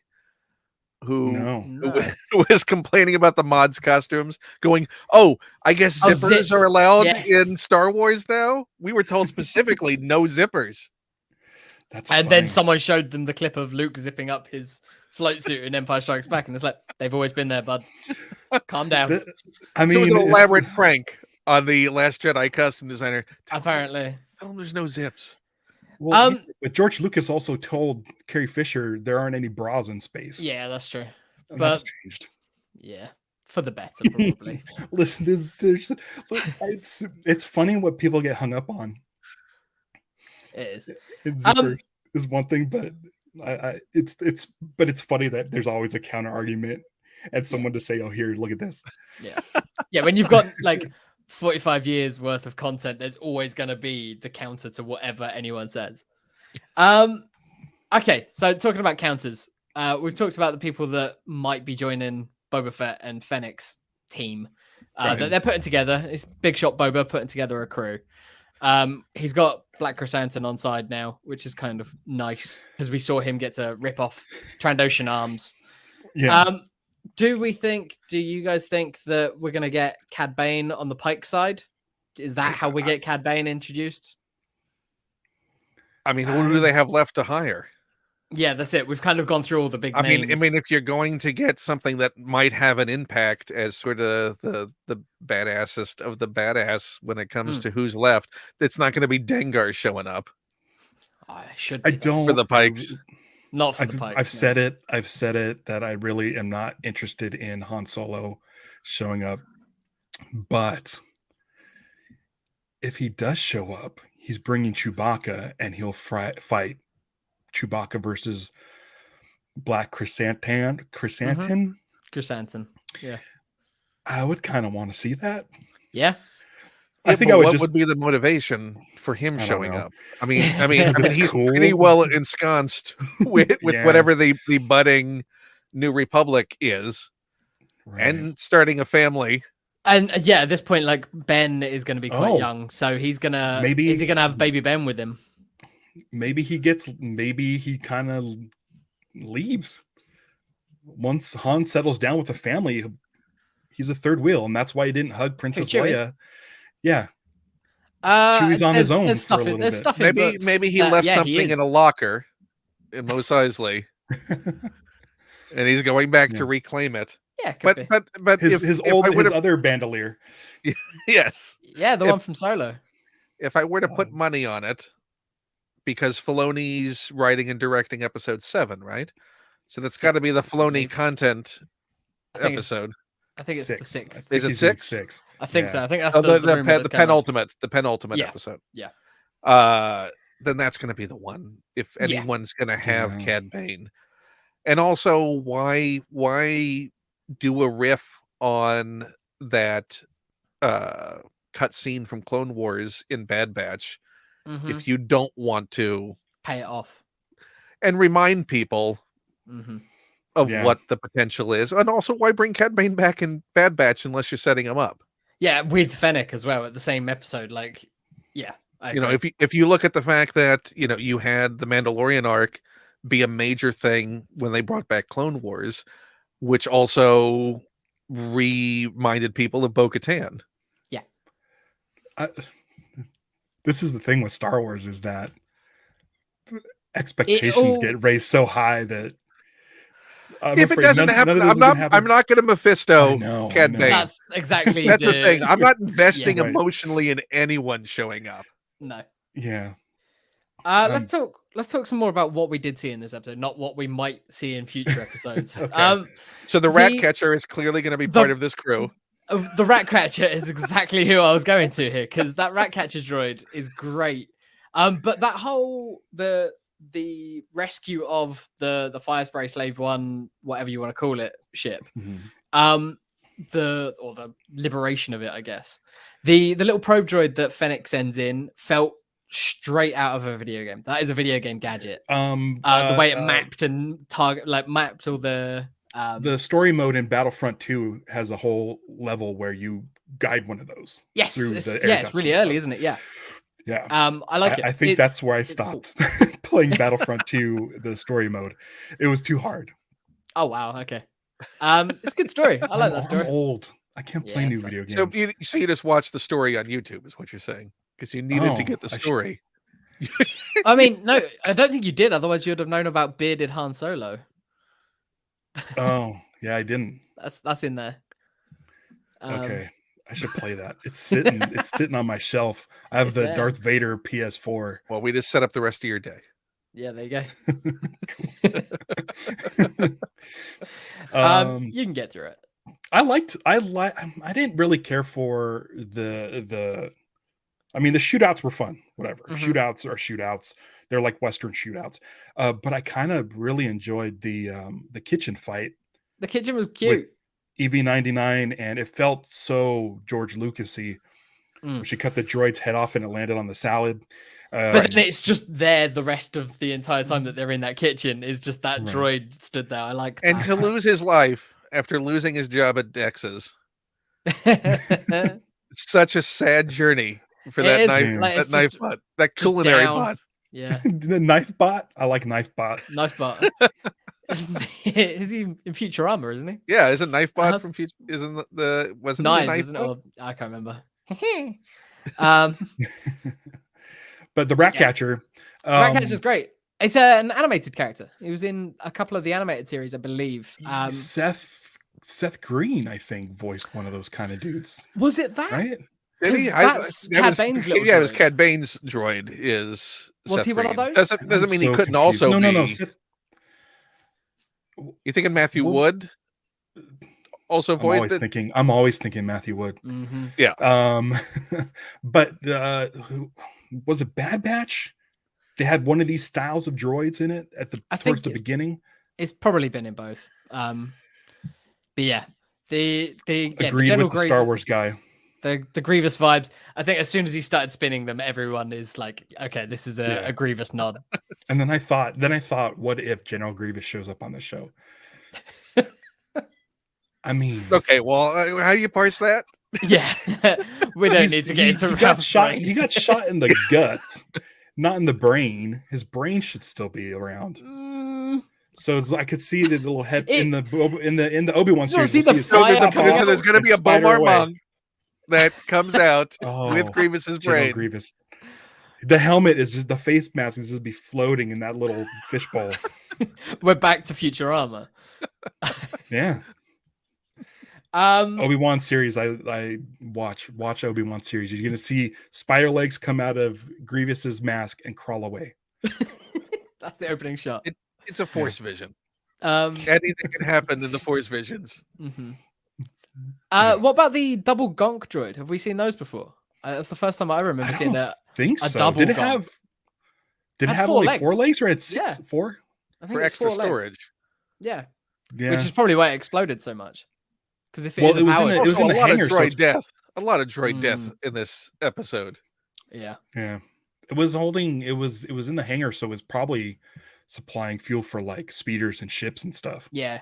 Speaker 3: who
Speaker 1: No.
Speaker 3: was complaining about the mods costumes, going, "Oh, I guess
Speaker 1: Oh,
Speaker 3: zippers
Speaker 1: zips.
Speaker 3: are allowed
Speaker 1: Yes.
Speaker 3: in Star Wars now." We were told specifically no zippers.
Speaker 2: That's
Speaker 1: And
Speaker 2: funny.
Speaker 1: then someone showed them the clip of Luke zipping up his float suit in Empire Strikes Back, and it's like, they've always been there, bud. Calm down.
Speaker 2: I mean,
Speaker 3: So it was an
Speaker 2: it's-
Speaker 3: elaborate prank on the Last Jedi costume designer.
Speaker 1: Apparently.
Speaker 3: Tell them there's no zips.
Speaker 2: Well, but George Lucas also told Carrie Fisher there aren't any bras in space.
Speaker 1: Yeah, that's true.
Speaker 2: And that's
Speaker 1: But
Speaker 2: changed.
Speaker 1: yeah, for the better, probably.
Speaker 2: Listen, it's funny what people get hung up on.
Speaker 1: It is.
Speaker 2: Zippers is one thing, but it's funny that there's always a counter argument and someone to say, "Oh, here, look at this."
Speaker 1: Yeah, yeah. When you've got like 45 years worth of content, there's always going to be the counter to whatever anyone says. Okay, so talking about counters, we've talked about the people that might be joining Boba Fett and Fennec's team that they're putting together. It's Big Shot Boba putting together a crew. He's got Black Chrysanthemum on side now, which is kind of nice because we saw him get to rip off Trandoshan arms.
Speaker 2: Yeah.
Speaker 1: Do you guys think that we're going to get Cad Bane on the Pike side? Is that how we get Cad Bane introduced?
Speaker 3: I mean, who do they have left to hire?
Speaker 1: Yeah, that's it. We've kind of gone through all the big names.
Speaker 3: I mean, if you're going to get something that might have an impact as sort of the badassest of the badass when it comes to who's left, it's not going to be Dengar showing up.
Speaker 1: I should.
Speaker 2: I don't
Speaker 3: for the Pikes.
Speaker 1: Not for the Pikes.
Speaker 2: I've said it. I've said it that I really am not interested in Han Solo showing up. But if he does show up, he's bringing Chewbacca, and he'll fight Chewbacca versus Black Chrysanthemum.
Speaker 1: Chrysanthemum. Yeah.
Speaker 2: I would kind of want to see that.
Speaker 1: Yeah.
Speaker 2: I think I would.
Speaker 3: What would be the motivation for him showing up? I mean, he's
Speaker 2: cool.
Speaker 3: pretty well ensconced with whatever the budding New Republic is, and starting a family.
Speaker 1: And yeah, at this point, like Ben is going to be quite young, so he's gonna is he gonna have baby Ben with him?
Speaker 2: Maybe he kind of leaves once Han settles down with the family. He's a third wheel, and that's why he didn't hug Princess Leia. Yeah. Chewie's on his own for a little bit.
Speaker 1: Stuff in books
Speaker 3: maybe he left something in a locker in Mos Eisley, and he's going back to reclaim it.
Speaker 1: Yeah,
Speaker 3: but
Speaker 2: his other bandolier.
Speaker 3: Yes.
Speaker 1: Yeah, the one from Solo.
Speaker 3: If I were to put money on it, because Filoni's writing and directing episode 7, right? So that's got to be the Filoni content episode.
Speaker 1: I think it's the 6th.
Speaker 3: Is it 6?
Speaker 2: I
Speaker 1: think so. I think that's
Speaker 3: the penultimate episode.
Speaker 1: Yeah.
Speaker 3: Then that's going to be the one. If anyone's going to have Cad Bane, and also why do a riff on that cut scene from Clone Wars in Bad Batch if you don't want to
Speaker 1: pay it off
Speaker 3: and remind people of what the potential is, and also why bring Cad Bane back in Bad Batch unless you're setting him up?
Speaker 1: Yeah, with Fennec as well at the same episode. Like, yeah,
Speaker 3: if you look at the fact that you had the Mandalorian arc be a major thing when they brought back Clone Wars, which also reminded people of Bo-Katan.
Speaker 1: Yeah.
Speaker 2: This is the thing with Star Wars, is that expectations get raised so high that
Speaker 3: if it doesn't happen, I'm not going to Mephisto Cad Bane.
Speaker 1: That's exactly
Speaker 3: the thing. I'm not investing emotionally in anyone showing up.
Speaker 1: No.
Speaker 2: Yeah.
Speaker 1: Let's talk some more about what we did see in this episode, not what we might see in future episodes.
Speaker 3: So the rat catcher is clearly going to be part of this crew.
Speaker 1: The rat catcher is exactly who I was going to here, because that rat catcher droid is great. But that whole the rescue of the Firespray Slave 1, whatever you want to call it, ship, the liberation of it, I guess. The little probe droid that Fennec sends in felt straight out of a video game. That is a video game gadget. The way it mapped and mapped all the
Speaker 2: story mode in Battlefront 2 has a whole level where you guide one of those.
Speaker 1: Yes, it's really early, isn't it? Yeah.
Speaker 2: Yeah.
Speaker 1: I like it.
Speaker 2: I think that's where I stopped playing Battlefront 2, the story mode. It was too hard.
Speaker 1: Oh wow, okay. It's a good story. I like that
Speaker 2: I'm
Speaker 1: story.
Speaker 2: old. I can't play
Speaker 1: Yeah,
Speaker 2: new
Speaker 1: it's fine.
Speaker 2: video games.
Speaker 3: So you just watched the story on YouTube, is what you're saying, because you needed to
Speaker 2: Oh,
Speaker 3: get the
Speaker 2: I should-
Speaker 3: story.
Speaker 1: I mean, no, I don't think you did. Otherwise, you'd have known about bearded Han Solo.
Speaker 2: Oh, yeah, I didn't.
Speaker 1: That's in there.
Speaker 2: Okay, I should play that. It's sitting on my shelf. I have
Speaker 1: It's
Speaker 2: the
Speaker 1: there.
Speaker 2: Darth Vader PS4.
Speaker 3: Well, we just set up the rest of your day.
Speaker 1: Yeah, there you go.
Speaker 2: Um,
Speaker 1: You can get through it.
Speaker 2: I didn't really care for the I mean the shootouts were fun, whatever.
Speaker 1: Mhm.
Speaker 2: Shootouts are shootouts. They're like Western shootouts. But I kind of really enjoyed the kitchen fight
Speaker 1: The kitchen was
Speaker 2: with
Speaker 1: cute.
Speaker 2: EV-99, and it felt so George Lucasy.
Speaker 1: Mm.
Speaker 2: Where she cut the droid's head off and it landed on the salad.
Speaker 1: But then it's just there the rest of the entire time that they're in that kitchen is just that
Speaker 2: Right.
Speaker 1: droid stood there. I like
Speaker 3: And to lose his life after losing his job at Dex's,
Speaker 1: that.
Speaker 3: such a sad journey for
Speaker 1: It
Speaker 3: that
Speaker 1: is,
Speaker 3: knife,
Speaker 1: like,
Speaker 3: that
Speaker 1: it's
Speaker 3: knife
Speaker 1: just-
Speaker 3: bot, that
Speaker 1: just
Speaker 3: culinary
Speaker 1: down.
Speaker 3: bot.
Speaker 1: Yeah,
Speaker 2: the knife bot. I like knife bot.
Speaker 1: knife bot. Is he in Futurama, isn't he?
Speaker 3: Yeah, isn't knife bot
Speaker 1: Uh-huh.
Speaker 3: from Future? Isn't the wasn't
Speaker 1: Knives,
Speaker 3: he a knife
Speaker 1: isn't it?
Speaker 3: bot?
Speaker 1: Or, I can't remember.
Speaker 2: But the rat
Speaker 1: Yeah.
Speaker 2: catcher.
Speaker 1: Ratcatcher's great. It's an animated character. He was in a couple of the animated series, I believe.
Speaker 2: Seth Green, I think, voiced one of those kind of dudes,
Speaker 1: Was it that?
Speaker 2: right?
Speaker 3: Did he?
Speaker 1: 'Cause
Speaker 3: I-
Speaker 1: that's
Speaker 3: that
Speaker 1: Cad
Speaker 3: was-
Speaker 1: Bane's little
Speaker 3: Yeah, it was
Speaker 1: droid.
Speaker 3: Cad Bane's droid. Is
Speaker 1: Was
Speaker 3: Seth
Speaker 1: he one of
Speaker 3: Green.
Speaker 1: those?
Speaker 3: Doesn't
Speaker 2: I'm
Speaker 3: mean he
Speaker 2: so
Speaker 3: couldn't
Speaker 2: confused.
Speaker 3: also
Speaker 2: No.
Speaker 3: be.
Speaker 2: Seth,
Speaker 3: You thinking Matthew
Speaker 2: Well,
Speaker 3: Wood also
Speaker 2: I'm
Speaker 3: voiced
Speaker 2: always
Speaker 3: it?
Speaker 2: thinking. I'm always thinking Matthew Wood.
Speaker 1: Mm-hmm.
Speaker 2: But who was it? Bad Batch. They had one of these styles of droids in it at
Speaker 1: I
Speaker 2: towards
Speaker 1: think
Speaker 2: the
Speaker 1: it's-
Speaker 2: beginning.
Speaker 1: It's probably been in both. But yeah, the
Speaker 2: Agreed
Speaker 1: general
Speaker 2: with the Star
Speaker 1: Grievous-
Speaker 2: Wars guy.
Speaker 1: the Grievous vibes. I think as soon as he started spinning them, everyone is like, okay, this is
Speaker 2: Yeah.
Speaker 1: a Grievous nod.
Speaker 2: And then I thought, what if General Grievous shows up on the show? I mean,
Speaker 3: Okay, well, how do you parse that?
Speaker 1: Yeah, we don't
Speaker 2: he's-
Speaker 1: need to get into
Speaker 2: he got
Speaker 1: Ralph's
Speaker 2: shot.
Speaker 1: brain.
Speaker 2: He got shot in the gut, not in the brain. His brain should still be around.
Speaker 1: Mm,
Speaker 2: So I could see the little head
Speaker 1: It-
Speaker 2: in the Obi-Wan
Speaker 1: You wanna
Speaker 2: series.
Speaker 1: see
Speaker 2: we'll
Speaker 1: the
Speaker 2: his
Speaker 1: fire
Speaker 2: head pop
Speaker 1: coming
Speaker 2: off
Speaker 1: out?
Speaker 3: There's going to
Speaker 2: and
Speaker 3: be a
Speaker 2: spider away.
Speaker 3: Bomar that comes out
Speaker 2: Oh,
Speaker 3: with Grievous's
Speaker 2: General
Speaker 3: brain.
Speaker 2: Grievous. The helmet is just the face mask is just be floating in that little fishbowl.
Speaker 1: we're back to Futurama.
Speaker 2: Yeah,
Speaker 1: Um,
Speaker 2: Obi-Wan series. I watch Obi-Wan series. You're gonna see spider legs come out of Grievous's mask and crawl away.
Speaker 1: that's the opening shot.
Speaker 3: It's a force vision.
Speaker 1: Um,
Speaker 3: Anything can happen in the force visions.
Speaker 1: mhm.
Speaker 2: Yeah.
Speaker 1: What about the double gonk droid? Have we seen those before? That's the first time I remember
Speaker 2: I
Speaker 1: seeing
Speaker 2: don't
Speaker 1: that.
Speaker 2: think
Speaker 1: a
Speaker 2: so.
Speaker 1: double
Speaker 2: Did it
Speaker 1: gonk.
Speaker 2: have? Did it
Speaker 1: Had
Speaker 2: have
Speaker 1: 4
Speaker 2: only 4
Speaker 1: legs.
Speaker 2: legs or had 6?
Speaker 1: Yeah.
Speaker 2: 4?
Speaker 1: I think
Speaker 3: For
Speaker 1: it's
Speaker 3: extra
Speaker 1: 4 legs.
Speaker 3: storage.
Speaker 1: Yeah,
Speaker 2: Yeah.
Speaker 1: which is probably why it exploded so much. Because if it
Speaker 2: Well,
Speaker 1: is
Speaker 2: it was in
Speaker 1: powered-
Speaker 2: a- it was
Speaker 3: Also,
Speaker 2: in
Speaker 3: a
Speaker 2: the
Speaker 3: lot
Speaker 2: hangar,
Speaker 3: of
Speaker 2: so
Speaker 3: droid
Speaker 2: it's-
Speaker 3: death. A lot of droid death
Speaker 1: Mm.
Speaker 3: in this episode.
Speaker 1: yeah.
Speaker 2: Yeah. It was holding. It was in the hangar, so it was probably supplying fuel for like speeders and ships and stuff.
Speaker 1: Yeah.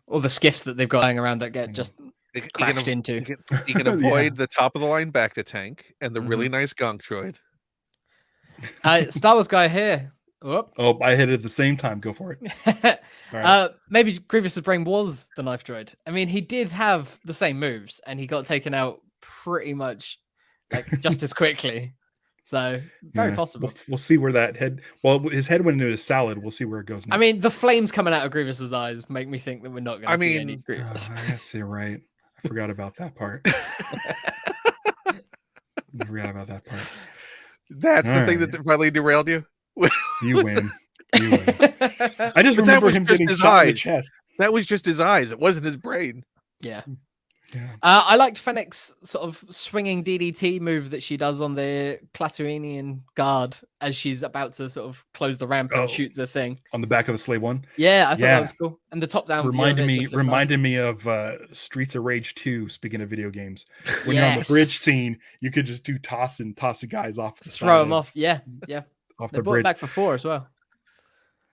Speaker 1: All the skiffs that they've got lying around that get
Speaker 2: Mm.
Speaker 1: just
Speaker 3: You can,
Speaker 1: crashed into.
Speaker 3: you can avoid the top of the line Bacta tank and the really nice gonk droid.
Speaker 1: Star Wars guy here. Whoop.
Speaker 2: Oh, I hit it at the same time. Go for it. All right.
Speaker 1: Maybe Grievous's brain was the knife droid. I mean, he did have the same moves, and he got taken out pretty much like just as quickly. So very
Speaker 2: Yeah.
Speaker 1: possible.
Speaker 2: We'll see where that head. Well, his head went into his salad. We'll see where it goes next.
Speaker 1: I mean, the flames coming out of Grievous's eyes make me think that we're not going to
Speaker 3: I
Speaker 1: see
Speaker 3: mean,
Speaker 1: any Grievous.
Speaker 2: Yes, you're right. I forgot about that part. I forgot about that part.
Speaker 3: That's the thing
Speaker 2: Alright.
Speaker 3: that finally derailed you.
Speaker 2: You win. You win. I just
Speaker 3: But that
Speaker 2: remember
Speaker 3: was
Speaker 2: him
Speaker 3: just
Speaker 2: getting
Speaker 3: his
Speaker 2: shot in the
Speaker 3: eyes.
Speaker 2: chest.
Speaker 3: That was just his eyes. It wasn't his brain.
Speaker 1: Yeah.
Speaker 2: Yeah.
Speaker 1: I liked Fennec's sort of swinging DDT move that she does on the Tatooinean guard as she's about to sort of close the ramp and
Speaker 2: Oh.
Speaker 1: shoot the thing.
Speaker 2: On the back of the Slave One.
Speaker 1: Yeah, I thought
Speaker 2: Yeah.
Speaker 1: that was cool. And the top down
Speaker 2: Reminded me of Streets of Rage 2. Speaking of video games, when you're on the bridge scene, you could just do tossing guys off the
Speaker 1: throw
Speaker 2: side
Speaker 1: them
Speaker 2: of-
Speaker 1: off. Yeah.
Speaker 2: off
Speaker 1: They
Speaker 2: the
Speaker 1: brought it
Speaker 2: bridge.
Speaker 1: back for 4 as well.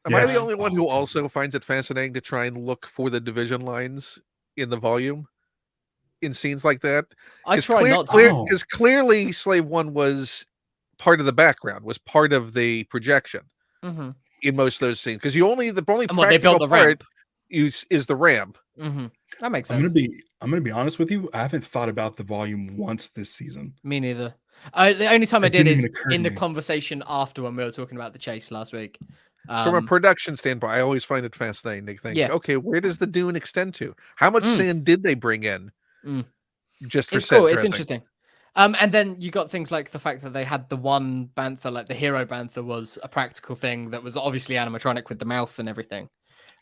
Speaker 3: Am I
Speaker 2: Yes.
Speaker 3: the only one who
Speaker 2: Oh.
Speaker 3: also finds it fascinating to try and look for the division lines in the volume in scenes like that?
Speaker 1: I
Speaker 3: 'Cause
Speaker 1: try not to.
Speaker 2: Oh.
Speaker 3: because clearly Slave One was part of the background, was part of the projection
Speaker 1: Mhm.
Speaker 3: in most of those scenes. Because the only
Speaker 1: And what they built
Speaker 3: practical
Speaker 1: the
Speaker 3: part,
Speaker 1: ramp.
Speaker 3: is the ramp.
Speaker 1: That makes
Speaker 2: I'm
Speaker 1: sense.
Speaker 2: gonna be honest with you. I haven't thought about the volume once this season.
Speaker 1: Me neither. The only time I
Speaker 2: It
Speaker 1: did
Speaker 2: didn't
Speaker 1: is
Speaker 2: even occur to
Speaker 1: in the
Speaker 2: me.
Speaker 1: conversation after when we were talking about the chase last week.
Speaker 3: From a production standpoint, I always find it fascinating to think,
Speaker 1: Yeah.
Speaker 3: okay, where does the dune extend to? How much sand did they bring in just for
Speaker 1: it's
Speaker 3: set
Speaker 1: cool. It's
Speaker 3: dressing?
Speaker 1: interesting. And then you got things like the fact that they had the one bantha, like the hero bantha, was a practical thing that was obviously animatronic with the mouth and everything.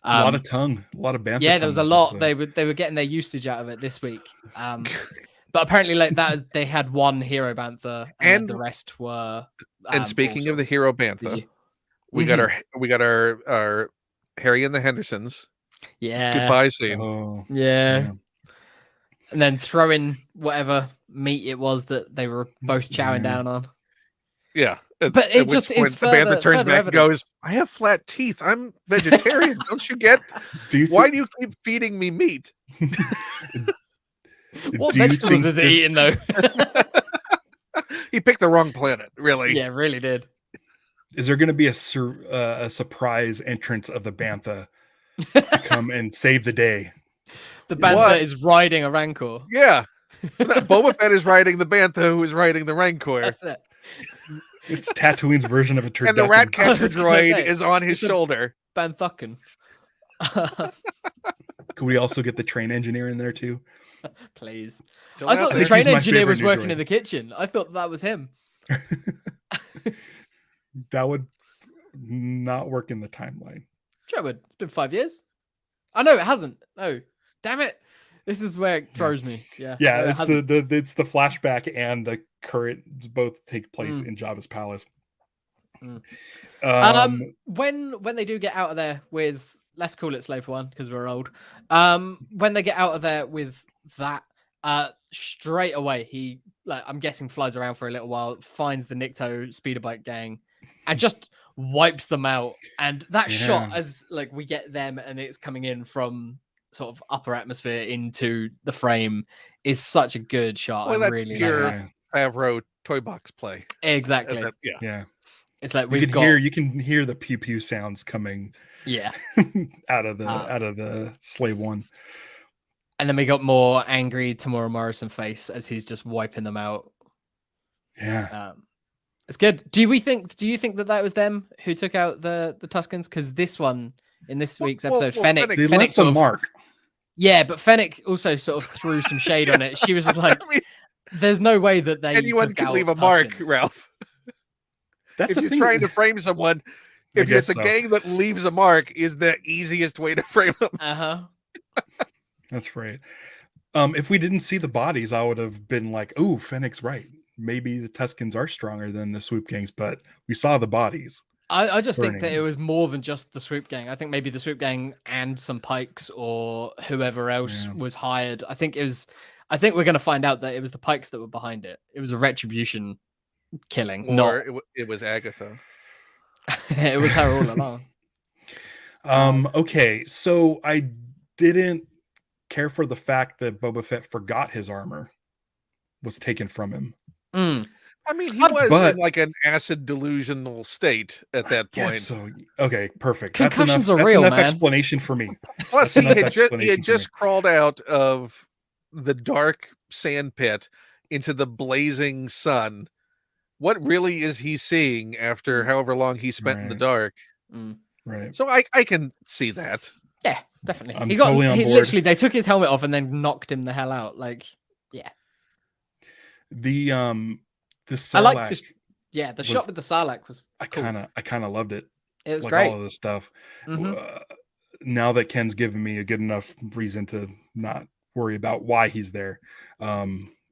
Speaker 2: A lot of tongue, a lot of bantha.
Speaker 1: Yeah, there was a lot.
Speaker 2: Episode.
Speaker 1: They were getting their usage out of it this week. But apparently, like that, they had one hero bantha, and the rest were.
Speaker 3: And speaking of the hero bantha, we got our Harry and the Hendersons.
Speaker 1: Yeah.
Speaker 3: Goodbye scene.
Speaker 2: Oh,
Speaker 1: yeah. And then throw in whatever meat it was that they were both chowing down on.
Speaker 3: Yeah.
Speaker 1: But it just is further,
Speaker 3: the bantha turns back and goes, I have flat teeth. I'm vegetarian. Don't you get? Why do you keep feeding me meat?
Speaker 1: What vegetables is he eating, though?
Speaker 3: He picked the wrong planet, really.
Speaker 1: Yeah, really did.
Speaker 2: Is there going to be a surprise entrance of the bantha to come and save the day?
Speaker 1: The bantha is riding a rancor.
Speaker 3: Yeah. Boba Fett is riding the bantha who is riding the rancor.
Speaker 1: That's it.
Speaker 2: It's Tatooine's version of a turducken.
Speaker 3: And the rat catcher droid is on his shoulder.
Speaker 1: Banthucken.
Speaker 2: Could we also get the train engineer in there too?
Speaker 1: Please. I thought the train engineer was working in the kitchen. I thought that was him.
Speaker 2: That would not work in the timeline.
Speaker 1: Sure it would. It's been 5 years. Oh no, it hasn't. Oh, damn it. This is where it throws me. Yeah.
Speaker 2: Yeah,
Speaker 1: no,
Speaker 2: it's the flashback and the current both take place in Jabba's palace.
Speaker 1: When they do get out of there with, let's call it Slave 1 because we're old. When they get out of there with that, straight away he, like, I'm guessing flies around for a little while, finds the Nikto speeder bike gang, and just wipes them out. And that shot, as like we get them and it's coming in from sort of upper atmosphere into the frame, is such a good shot.
Speaker 3: Well,
Speaker 1: I
Speaker 3: that's
Speaker 1: really
Speaker 3: pure
Speaker 1: like
Speaker 3: Favreau toy box play.
Speaker 1: Exactly.
Speaker 2: Yeah.
Speaker 1: It's like
Speaker 2: you can hear the pew pew sounds coming.
Speaker 1: Yeah.
Speaker 2: out of the Slave 1.
Speaker 1: And then we got more angry Tamora Morrison face as he's just wiping them out.
Speaker 2: Yeah.
Speaker 1: It's good. Do you think that was them who took out the Tuskens? Because this one in this week's episode, Fennec
Speaker 2: left a mark.
Speaker 1: Yeah, but Fennec also sort of threw some shade on it. She was just like, "There's no way that
Speaker 3: anyone can leave a mark, Ralph."
Speaker 2: That's
Speaker 3: if you're trying to frame someone, if it's a gang that leaves a mark, is the easiest way to frame them.
Speaker 2: That's right. If we didn't see the bodies, I would have been like, "Oh, Fennec's right. Maybe the Tuskens are stronger than the swoop gangs." But we saw the bodies.
Speaker 1: I just think that it was more than just the swoop gang. I think maybe the swoop gang and some pikes or whoever else was hired. I think we're going to find out that it was the pikes that were behind it. It was a retribution killing.
Speaker 3: It was Agatha.
Speaker 1: It was her all along.
Speaker 2: Okay, so I didn't care for the fact that Boba Fett forgot his armor was taken from him.
Speaker 3: I mean, he was in like an acid delusional state at that point.
Speaker 2: So okay, perfect.
Speaker 1: Concussions
Speaker 2: that's
Speaker 1: are real,
Speaker 2: enough
Speaker 1: man.
Speaker 2: explanation for me.
Speaker 3: Plus, he had just crawled out of the dark sand pit into the blazing sun. What really is he seeing after however long he spent in the dark?
Speaker 2: Right.
Speaker 3: So I can see that.
Speaker 1: Yeah, definitely.
Speaker 2: I'm totally on board.
Speaker 1: Literally, they took his helmet off and then knocked him the hell out. Like, yeah.
Speaker 2: The Sarlac,
Speaker 1: I like the shot with the Sarlac was cool.
Speaker 2: I kind of loved it.
Speaker 1: It was
Speaker 2: like
Speaker 1: great.
Speaker 2: All of this stuff. Now that Ken's given me a good enough reason to not worry about why he's there,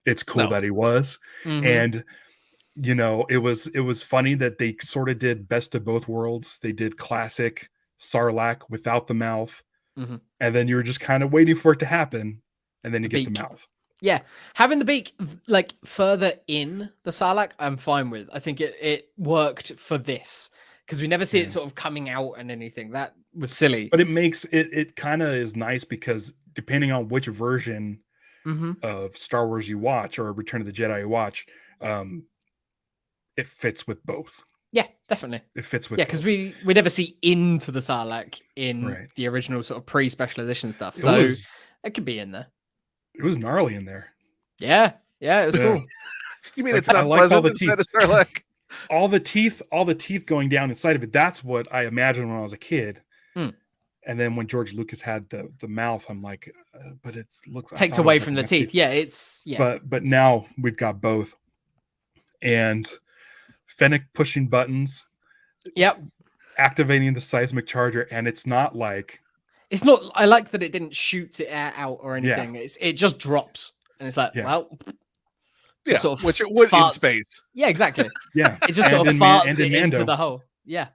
Speaker 2: it's cool that he was. And you know, it was funny that they sort of did best of both worlds. They did classic Sarlac without the mouth, and then you were just kind of waiting for it to happen, and then you get the mouth.
Speaker 1: Yeah, having the beak like further in the Sarlac, I'm fine with. I think it worked for this because we never see it sort of coming out and anything. That was silly.
Speaker 2: But it makes it kind of is nice because depending on which version of Star Wars you watch or Return of the Jedi you watch, it fits with both.
Speaker 1: Yeah, definitely.
Speaker 2: It fits with.
Speaker 1: Yeah, because we never see into the Sarlacc in
Speaker 2: Right.
Speaker 1: the original sort of pre-special edition stuff,
Speaker 2: It
Speaker 1: so
Speaker 2: was
Speaker 1: it could be in there.
Speaker 2: it was gnarly in there.
Speaker 1: Yeah, it was
Speaker 2: Yeah.
Speaker 1: cool.
Speaker 3: You mean
Speaker 2: Like,
Speaker 3: it's not
Speaker 2: I liked all
Speaker 3: pleasant
Speaker 2: the
Speaker 3: inside
Speaker 2: teeth.
Speaker 3: of Sarlacc?
Speaker 2: All the teeth going down inside of it. That's what I imagined when I was a kid.
Speaker 1: Hmm.
Speaker 2: And then when George Lucas had the mouth, I'm like, but it looks I
Speaker 1: Takes
Speaker 2: thought it
Speaker 1: away
Speaker 2: was
Speaker 1: from
Speaker 2: like
Speaker 1: the
Speaker 2: my
Speaker 1: teeth. Yeah.
Speaker 2: But now we've got both. And Fennec pushing buttons,
Speaker 1: Yep.
Speaker 2: activating the seismic charger, and it's not like
Speaker 1: It's not. I like that it didn't shoot it out or anything. It just drops, and it's like,
Speaker 2: Yeah.
Speaker 1: well,
Speaker 3: Yeah,
Speaker 1: sort of
Speaker 3: which it would in
Speaker 1: farts.
Speaker 3: space.
Speaker 1: Yeah, exactly.
Speaker 2: yeah.
Speaker 1: It just sort of farts it into the hole. Yeah.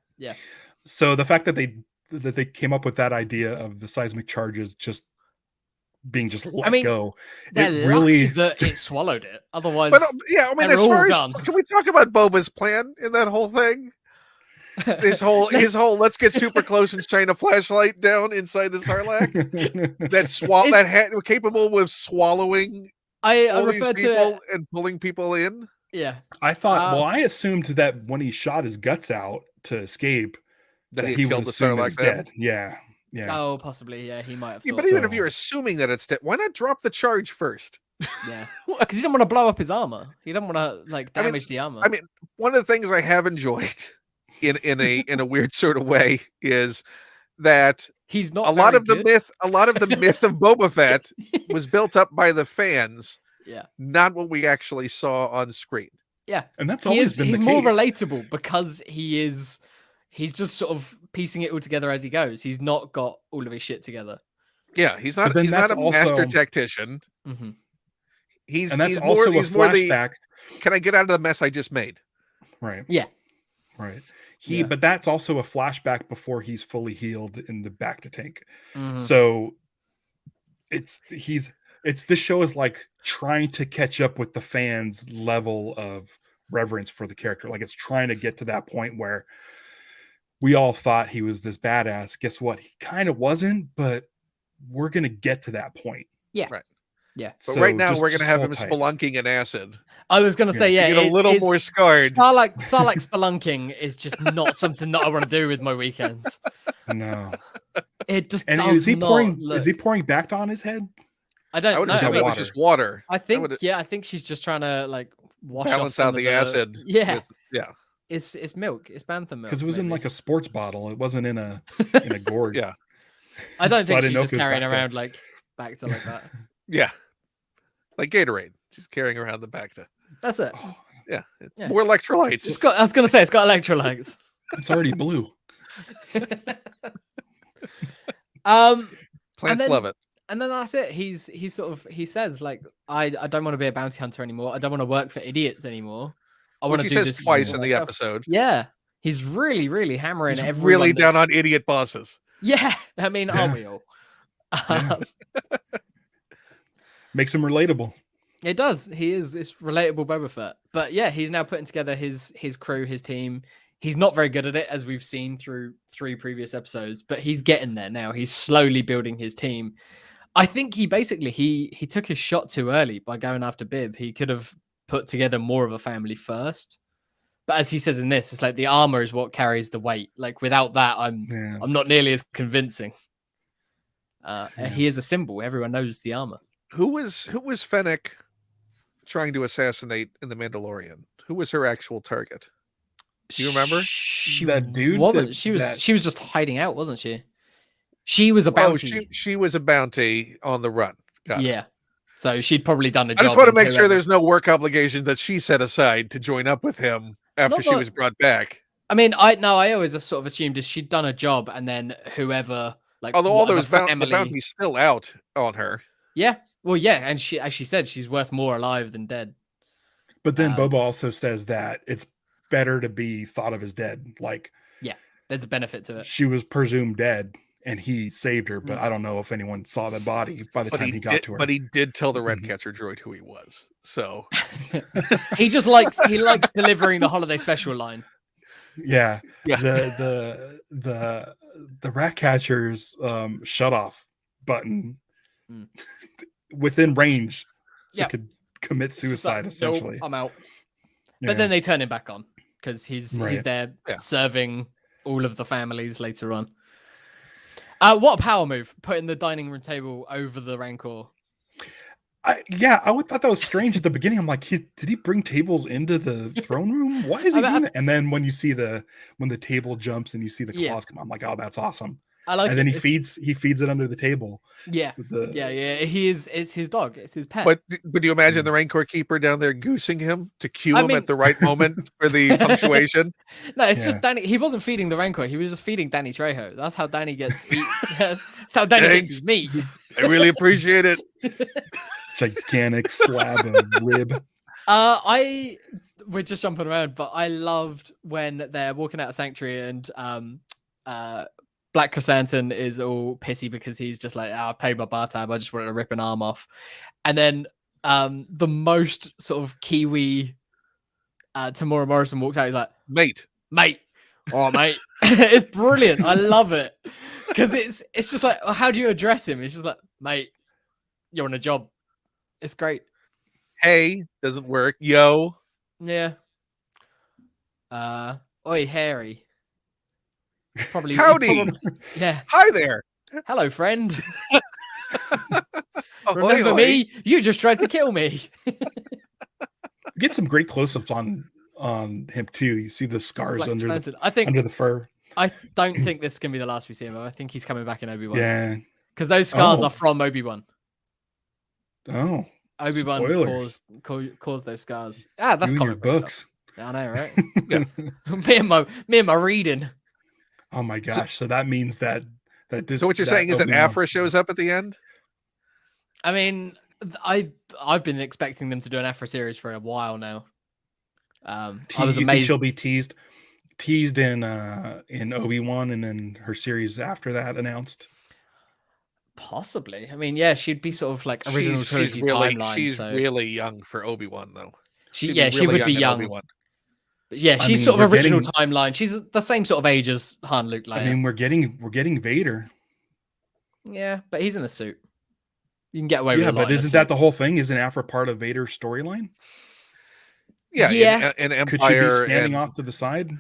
Speaker 2: So the fact that they came up with that idea of the seismic charges just being just let go,
Speaker 1: They're
Speaker 2: it really
Speaker 1: lucky that it swallowed it. Otherwise,
Speaker 3: But yeah, I mean,
Speaker 1: they're
Speaker 3: as
Speaker 1: all
Speaker 3: far as
Speaker 1: gone.
Speaker 3: can we talk about Boba's plan in that whole thing? His whole let's get super close and shine a flashlight down inside the Sarlacc that capable of swallowing
Speaker 1: I
Speaker 3: all these
Speaker 1: referred to
Speaker 3: people
Speaker 1: it.
Speaker 3: and pulling people in.
Speaker 1: Yeah.
Speaker 2: I thought, well, I assumed that when he shot his guts out to escape,
Speaker 3: That
Speaker 2: he
Speaker 3: he
Speaker 2: would
Speaker 3: killed the
Speaker 2: assume it
Speaker 3: Sarlacc
Speaker 2: was
Speaker 3: then?
Speaker 2: dead. Yeah.
Speaker 1: Oh, possibly. Yeah, he might have.
Speaker 3: Yeah,
Speaker 1: Thought
Speaker 3: but even if
Speaker 2: so.
Speaker 3: you're assuming that it's dead, why not drop the charge first?
Speaker 1: Yeah, because he didn't want to blow up his armor. He didn't want to damage the armor.
Speaker 3: I mean, one of the things I have enjoyed in a weird sort of way is that
Speaker 1: he's not
Speaker 3: a lot of
Speaker 1: good.
Speaker 3: the myth of Boba Fett was built up by the fans.
Speaker 1: Yeah,
Speaker 3: not what we actually saw on screen.
Speaker 1: Yeah,
Speaker 2: and that's always been the case.
Speaker 1: He's more relatable because he's just sort of piecing it all together as he goes. He's not got all of his shit together.
Speaker 3: Yeah, he's not a master tactician.
Speaker 1: Mm-hmm.
Speaker 2: That's also a flashback.
Speaker 3: Can I get out of the mess I just made?
Speaker 2: Right.
Speaker 1: Yeah.
Speaker 2: Right. But that's also a flashback before he's fully healed in the back to tank.
Speaker 1: Mm-hmm.
Speaker 2: So this show is like trying to catch up with the fans' level of reverence for the character. Like it's trying to get to that point where we all thought he was this badass. Guess what? He kind of wasn't, but we're gonna get to that point.
Speaker 1: Yeah.
Speaker 3: Right.
Speaker 1: Yeah.
Speaker 3: But right now we're gonna have him spelunking in acid.
Speaker 1: I was gonna say,
Speaker 3: get a little more scarred.
Speaker 1: Sarlacc spelunking is just not something that I want to do with my weekends.
Speaker 2: No.
Speaker 1: It just
Speaker 2: and
Speaker 1: does
Speaker 2: is he
Speaker 1: not
Speaker 2: pouring
Speaker 1: look...
Speaker 2: is he pouring Bacta on his head?
Speaker 1: I don't know.
Speaker 3: It was just water.
Speaker 1: I think I think she's just trying to
Speaker 3: balance out the acid.
Speaker 1: Yeah.
Speaker 3: Yeah.
Speaker 1: It's milk. It's bantha milk.
Speaker 2: Because it was in like a sports bottle. It wasn't in a gourd.
Speaker 3: Yeah.
Speaker 1: I don't think she's just carrying around Bacta like that.
Speaker 3: Yeah. Like Gatorade. She's carrying around the Bacta.
Speaker 1: That's it.
Speaker 2: Oh,
Speaker 3: yeah. More electrolytes.
Speaker 1: I was gonna say it's got electrolytes.
Speaker 2: It's already blue.
Speaker 3: Plants love it.
Speaker 1: And then that's it. He says like, I don't want to be a bounty hunter anymore. I don't want to work for idiots anymore. I want to do this
Speaker 3: twice in the episode.
Speaker 1: Yeah, he's really, really hammering everyone.
Speaker 3: Really down on idiot bosses.
Speaker 1: Yeah, I mean, aren't we all?
Speaker 2: Makes him relatable.
Speaker 1: It does. It's relatable Boba Fett. But yeah, he's now putting together his crew, his team. He's not very good at it, as we've seen through 3 previous episodes, but he's getting there now. He's slowly building his team. I think he took his shot too early by going after Bib. He could have put together more of a family first. But as he says in this, it's like the armor is what carries the weight. Like without that, I'm not nearly as convincing. He is a symbol. Everyone knows the armor.
Speaker 3: Who was Fennec trying to assassinate in The Mandalorian? Who was her actual target? Do you remember?
Speaker 2: That dude
Speaker 1: wasn't. She was just hiding out, wasn't she? She was a bounty.
Speaker 3: She was a bounty on the run.
Speaker 1: Yeah. So she'd probably done a job.
Speaker 3: I just want to make sure there's no work obligations that she set aside to join up with him after she was brought back.
Speaker 1: I mean, I always sort of assumed is she'd done a job and then whoever
Speaker 3: although all those bounties still out on her.
Speaker 1: Yeah. Well, yeah, and she, as she said, she's worth more alive than dead.
Speaker 2: But then Boba also says that it's better to be thought of as dead. Like,
Speaker 1: yeah, there's a benefit to it.
Speaker 2: She was presumed dead, and he saved her. But I don't know if anyone saw the body by the time he got to her.
Speaker 3: But he did tell the Redcatcher droid who he was. So
Speaker 1: he just likes delivering the holiday special line.
Speaker 2: Yeah. The Ratcatcher's shut off button. Within range, so he could commit suicide. Essentially,
Speaker 1: I'm out. But then they turn him back on. because he's
Speaker 2: Right.
Speaker 1: there
Speaker 3: Yeah.
Speaker 1: serving all of the families later on. What a power move, putting the dining room table over the Rancor.
Speaker 2: I thought that was strange at the beginning. I'm like, did he bring tables into the throne room? Why is he doing that? And then when you see when the table jumps and you see the claws come, I'm like, oh, that's awesome.
Speaker 1: I like
Speaker 2: and
Speaker 1: it.
Speaker 2: then he feeds it under the table.
Speaker 1: Yeah. It's his dog. It's his pet.
Speaker 3: But do you imagine the Rancor keeper down there goosing him to cue him at the right moment for the punctuation?
Speaker 1: No, it's just Danny. He wasn't feeding the Rancor. He was just feeding Danny Trejo. That's how Danny gets that's how Danny gets his meat.
Speaker 3: I really appreciate it.
Speaker 2: Gigantic slab of rib.
Speaker 1: We're just jumping around, but I loved when they're walking out of Sanctuary and Black Chrysanthemum is all pissy because he's just like, I've paid my bar tab. I just wanted to rip an arm off. And then the most sort of Kiwi Tamora Morrison walked out. He's like, mate. All right, mate. It's brilliant. I love it. Because it's just like, well, how do you address him? It's just like, mate, you're on a job. It's great.
Speaker 3: Hey, doesn't work. Yo.
Speaker 1: Yeah. Oi, Harry. Probably.
Speaker 3: Howdy.
Speaker 1: Yeah.
Speaker 3: Hi there.
Speaker 1: Hello, friend.
Speaker 3: Remember
Speaker 1: me? You just tried to kill me.
Speaker 2: Get some great close-ups on him too. You see the scars under the fur.
Speaker 1: I don't think this is gonna be the last we see him. I think he's coming back in Obi-Wan.
Speaker 2: Yeah.
Speaker 1: Because those scars are from Obi-Wan.
Speaker 2: Oh.
Speaker 1: Obi-Wan caused those scars. That's comic
Speaker 2: books.
Speaker 1: I know, right? Yeah. me and my reading.
Speaker 2: Oh my gosh! So that means that
Speaker 3: So what you're saying is that Afra shows up at the end?
Speaker 1: I mean, I've been expecting them to do an Afra series for a while now. I was amazed.
Speaker 2: You think she'll be teased in Obi-Wan, and then her series after that announced?
Speaker 1: Possibly. I mean, yeah, she'd be sort of like original trilogy timeline.
Speaker 3: She's really young for Obi-Wan, though.
Speaker 1: She would be young.
Speaker 3: Obi-Wan.
Speaker 1: Yeah, she's sort of original timeline. She's the same sort of age as Han, Luke, Leia.
Speaker 2: I mean, we're getting Vader.
Speaker 1: Yeah, but he's in a suit. You can get away with it. Yeah,
Speaker 2: but isn't that the whole thing? Isn't Afra part of Vader's storyline?
Speaker 3: Yeah. And Empire.
Speaker 2: Could she be standing off to the side?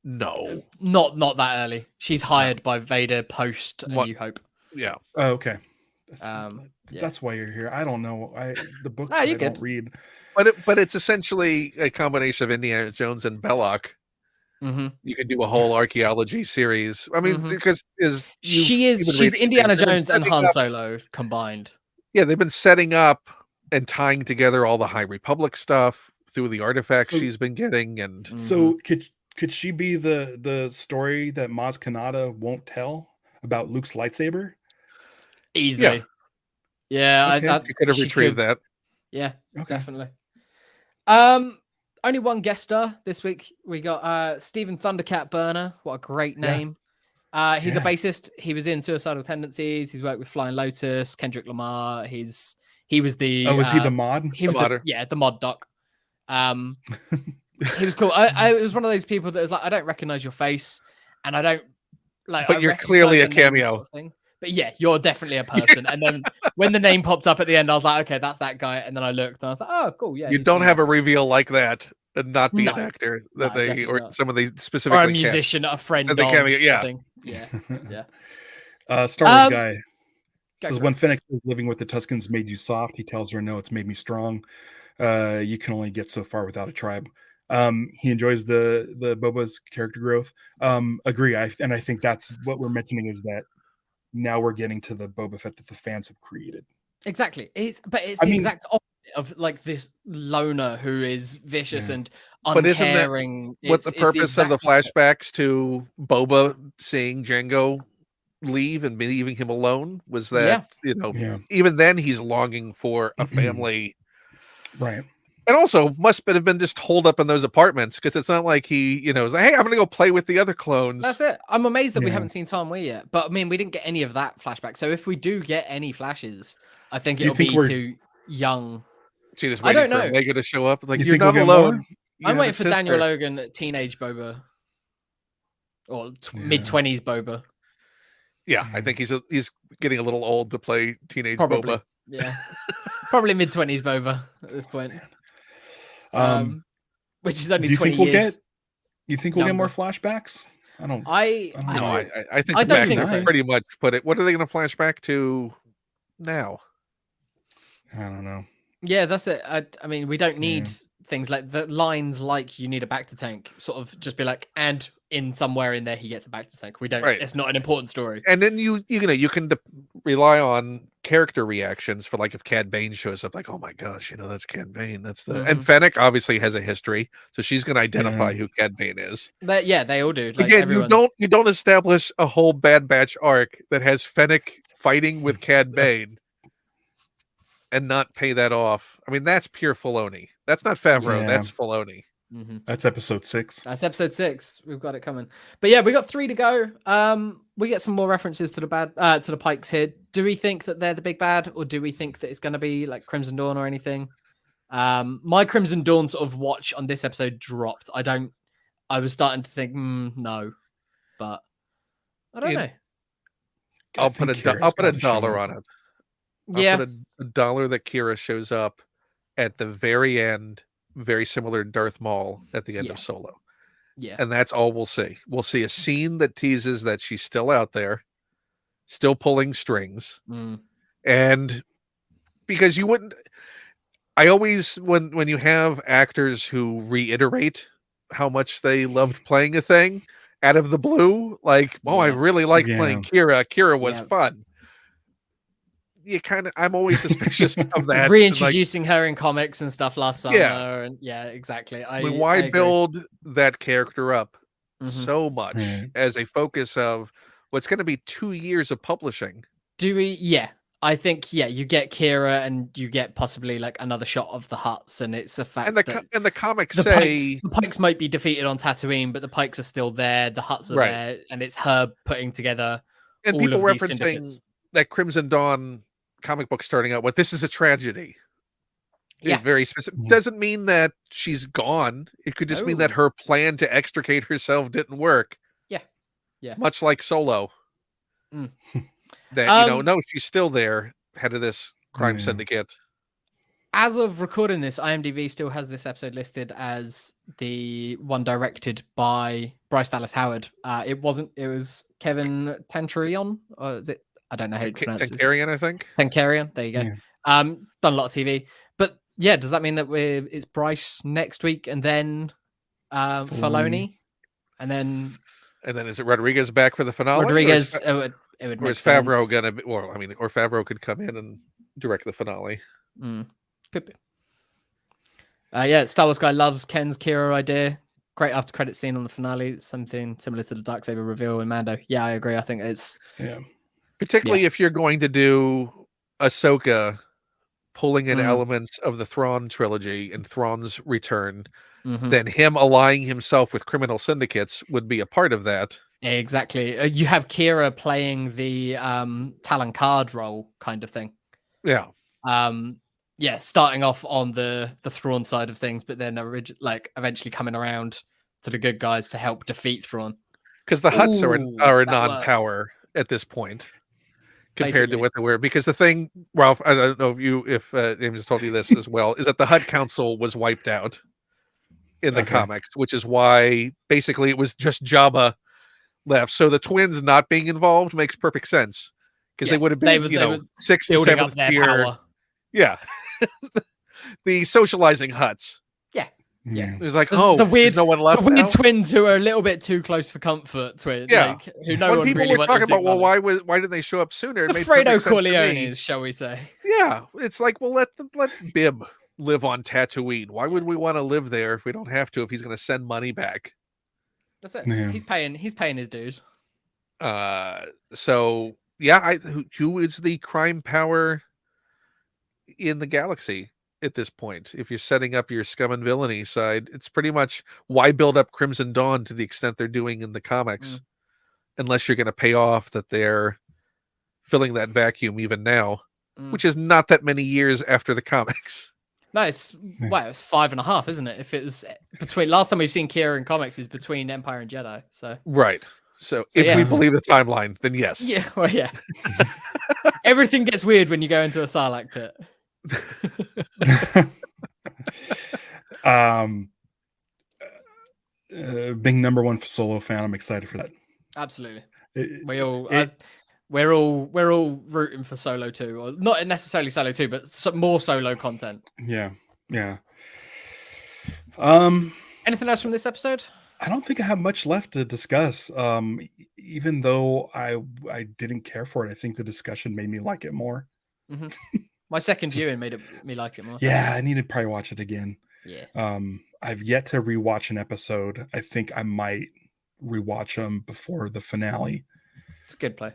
Speaker 3: No,
Speaker 1: not that early. She's hired by Vader post A New Hope.
Speaker 3: Yeah.
Speaker 2: Oh, okay. That's why you're here. I don't know. The books I don't read.
Speaker 3: But it's essentially a combination of Indiana Jones and Belloc.
Speaker 1: Mm-hmm.
Speaker 3: You could do a whole archaeology series. I mean, because
Speaker 1: she's Indiana Jones and Han Solo combined.
Speaker 3: Yeah, they've been setting up and tying together all the High Republic stuff through the artifacts she's been getting, and
Speaker 2: so could she be the story that Maz Kanata won't tell about Luke's lightsaber?
Speaker 1: Easily. Yeah,
Speaker 3: okay. You could have retrieved that.
Speaker 1: Yeah, definitely. Only one guest star this week. We got Stephen Thundercat Burner. What a great name. He's a bassist. He was in Suicidal Tendencies. He's worked with Flying Lotus, Kendrick Lamar. He was the
Speaker 2: was he the mod?
Speaker 1: He was the mod doc. He was cool. I was one of those people that was like, I don't recognize your face, and I don't like.
Speaker 3: But you're clearly a cameo.
Speaker 1: Sort of thing. But yeah, you're definitely a person. And then when the name popped up at the end, I was like, okay, that's that guy. And then I looked and I was like, oh, cool. Yeah.
Speaker 3: You don't have a reveal like that and not be an actor that some of the specific
Speaker 1: or a musician, a friend.
Speaker 3: The cameo,
Speaker 2: Star Wars guy says when Fennec is living with the Tuskens made you soft, he tells her, no, it's made me strong. You can only get so far without a tribe. He enjoys the Boba's character growth. Agree. I think that's what we're mentioning is that now we're getting to the Boba Fett that the fans have created.
Speaker 1: Exactly. It's the exact opposite of like this loner who is vicious and uncaring. But isn't
Speaker 3: that what the purpose of the flashbacks to Boba seeing Jango leave and leaving him alone was that, even then he's longing for a family.
Speaker 2: Right.
Speaker 3: And also must have been just holed up in those apartments because it's not like he, is like, hey, I'm going to go play with the other clones.
Speaker 1: That's it. I'm amazed that we haven't seen Tom Wee yet. But I mean, we didn't get any of that flashback. So if we do get any flashes, I think it'll be to young.
Speaker 3: She just waiting for Omega to show up. Like, you're not
Speaker 1: alone. I'm waiting for Daniel Logan, teenage Boba. Or mid-20s Boba.
Speaker 3: Yeah, I think he's getting a little old to play teenage Boba.
Speaker 1: Yeah. Probably mid-20s Boba at this point. Which is only 20 years
Speaker 2: You think we'll get more
Speaker 1: Younger.
Speaker 2: flashbacks? I don't
Speaker 3: No, I think
Speaker 1: I
Speaker 3: the
Speaker 1: don't
Speaker 3: fact
Speaker 1: think
Speaker 3: is
Speaker 1: so.
Speaker 3: pretty much put it. What are they going to flash back to now?
Speaker 2: I don't know.
Speaker 1: Yeah, that's it. I mean, we don't need
Speaker 2: Yeah.
Speaker 1: things like the lines like you need a Bacta tank. Sort of just be like, and in somewhere in there he gets a Bacta tank. We don't.
Speaker 3: Right.
Speaker 1: It's not an important story.
Speaker 3: And then you can rely on character reactions for like if Cad Bane shows up, like, oh my gosh, that's Cad Bane. That's the and Fennec obviously has a history, so she's going to identify who Cad Bane is.
Speaker 1: Yeah, they all do. Like,
Speaker 3: Again,
Speaker 1: everyone.
Speaker 3: you don't establish a whole Bad Batch arc that has Fennec fighting with Cad Bane and not pay that off. I mean, that's pure Filoni. That's not Favreau.
Speaker 2: Yeah.
Speaker 3: That's Filoni.
Speaker 2: That's episode 6.
Speaker 1: That's episode 6. We've got it coming. But yeah, we got 3 to go. We get some more references to the Pikes here. Do we think that they're the big bad, or do we think that it's going to be like Crimson Dawn or anything? My Crimson Dawn sort of watch on this episode dropped. I was starting to think no, but I don't know.
Speaker 3: I'll put a dollar on it.
Speaker 1: Yeah,
Speaker 3: I'll put a dollar that Kira shows up at the very end, very similar to Darth Maul at the end of Solo.
Speaker 1: Yeah.
Speaker 3: And that's all we'll see. We'll see a scene that teases that she's still out there, still pulling strings. And because you wouldn't, I always, when you have actors who reiterate how much they loved playing a thing out of the blue, like, I really like playing Kira. Kira was fun. I'm always suspicious of that.
Speaker 1: Reintroducing her in comics and stuff last summer. And exactly.
Speaker 3: Why build that character up so much as a focus of what's going to be 2 years of publishing?
Speaker 1: Do we? Yeah. I think, you get Kira and you get possibly like another shot of the Hutts, and it's a fact
Speaker 3: and the comics
Speaker 1: the
Speaker 3: say
Speaker 1: Pikes might be defeated on Tatooine, but the Pikes are still there, the Hutts are there, and it's her putting together
Speaker 3: and
Speaker 1: all
Speaker 3: people
Speaker 1: of these
Speaker 3: referencing
Speaker 1: syndicates.
Speaker 3: That Crimson Dawn comic book starting out with this is a tragedy. It's very specific. Doesn't mean that she's gone. It could just mean that her plan to extricate herself didn't work.
Speaker 1: Yeah.
Speaker 3: Much like Solo. That no, she's still there, head of this crime syndicate.
Speaker 1: As of recording this, IMDb still has this episode listed as the one directed by Bryce Dallas Howard. It wasn't. It was Kevin Tantarion, or is it? I don't know how to pronounce it.
Speaker 3: Tankarian, I think.
Speaker 1: Tankarian. There you go. Done a lot of TV, but does that mean that it's Bryce next week and then Filoni, and then
Speaker 3: is it Rodriguez back for the finale?
Speaker 1: Rodriguez. It would
Speaker 3: or is Favreau gonna be? Well, I mean, or Favreau could come in and direct the finale.
Speaker 1: Could be. Star Wars guy loves Ken's Kira idea. Great after credit scene on the finale. It's something similar to the Darksaber reveal in Mando. Yeah, I agree. I think it's
Speaker 3: particularly if you're going to do Ahsoka pulling in elements of the Thrawn trilogy and Thrawn's return, then him allying himself with criminal syndicates would be a part of that.
Speaker 1: Exactly. You have Kira playing the Talon Card role kind of thing.
Speaker 3: Yeah.
Speaker 1: Starting off on the Thrawn side of things, but then eventually coming around to the good guys to help defeat Thrawn.
Speaker 3: Because the Hutts are a non-power at this point compared to what they were. Because the thing, Ralph, I don't know if James told you this as well, is that the Hutt Council was wiped out in the comics, which is why basically it was just Jabba left. So the twins not being involved makes perfect sense because they would have been, 6th and 7th tier. Power. Yeah. The socializing Hutts.
Speaker 1: Yeah.
Speaker 3: It was like, the weird, no one left.
Speaker 1: The weird twins who are a little bit too close for comfort. Twins.
Speaker 3: Yeah.
Speaker 1: Who no one
Speaker 3: people
Speaker 1: really
Speaker 3: were talking about, why didn't they show up sooner?
Speaker 1: The Fredo Corleones, shall we say?
Speaker 3: Yeah. It's like, well, let Bib live on Tatooine. Why would we want to live there if we don't have to? If he's going to send money back.
Speaker 1: That's it. Yeah. He's paying his dues.
Speaker 3: So yeah, who is the crime power in the galaxy at this point? If you're setting up your scum and villainy side, it's pretty much why build up Crimson Dawn to the extent they're doing in the comics, unless you're going to pay off that they're filling that vacuum even now, which is not that many years after the comics.
Speaker 1: No, it's 5.5, isn't it? If it was between last time we've seen Kira in comics is between Empire and Jedi. So
Speaker 3: right. So if we believe the timeline, then yes.
Speaker 1: Yeah. Well, yeah. Everything gets weird when you go into a Sarlacc pit.
Speaker 2: being number one solo fan, I'm excited for that.
Speaker 1: Absolutely.
Speaker 2: It-
Speaker 1: We all
Speaker 2: it-
Speaker 1: we're all rooting for Solo 2, or not necessarily Solo 2, but more solo content.
Speaker 2: yeah.
Speaker 1: Anything else from this episode?
Speaker 2: I don't think I have much left to discuss. Even though I didn't care for it, I think the discussion made me like it more.
Speaker 1: Mm-hmm. My second viewing made me like it more.
Speaker 2: Yeah, I need to probably watch it again.
Speaker 1: Yeah.
Speaker 2: I've yet to rewatch an episode. I think I might rewatch them before the finale.
Speaker 1: It's a good play.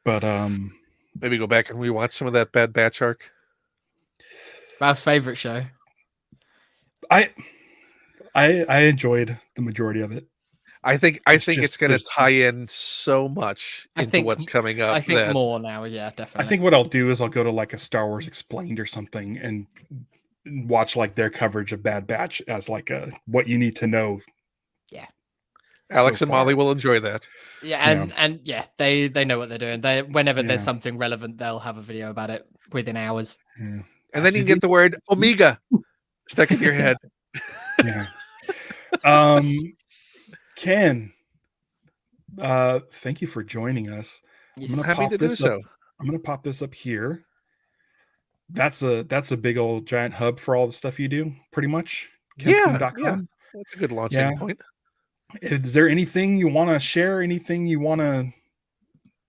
Speaker 2: But
Speaker 3: maybe go back and rewatch some of that Bad Batch arc.
Speaker 1: Ralph's favorite show.
Speaker 2: I enjoyed the majority of it.
Speaker 3: I think it's going to tie in so much into what's coming up.
Speaker 1: I think more now. Yeah, definitely.
Speaker 2: I think what I'll do is I'll go to like a Star Wars Explained or something and watch like their coverage of Bad Batch as like a what you need to know.
Speaker 1: Yeah.
Speaker 3: Alex and Molly will enjoy that.
Speaker 1: Yeah, and yeah, they know what they're doing. Whenever there's something relevant, they'll have a video about it within hours.
Speaker 2: Yeah.
Speaker 3: And then you can get the word Omega stuck in your head.
Speaker 2: Yeah. Ken, thank you for joining us.
Speaker 1: Yes.
Speaker 2: I'm
Speaker 3: Happy to do so.
Speaker 2: I'm gonna pop this up here. That's a big old giant hub for all the stuff you do, pretty much.
Speaker 3: Yeah. That's a good launching point.
Speaker 2: Is there anything you want to share? Anything you want to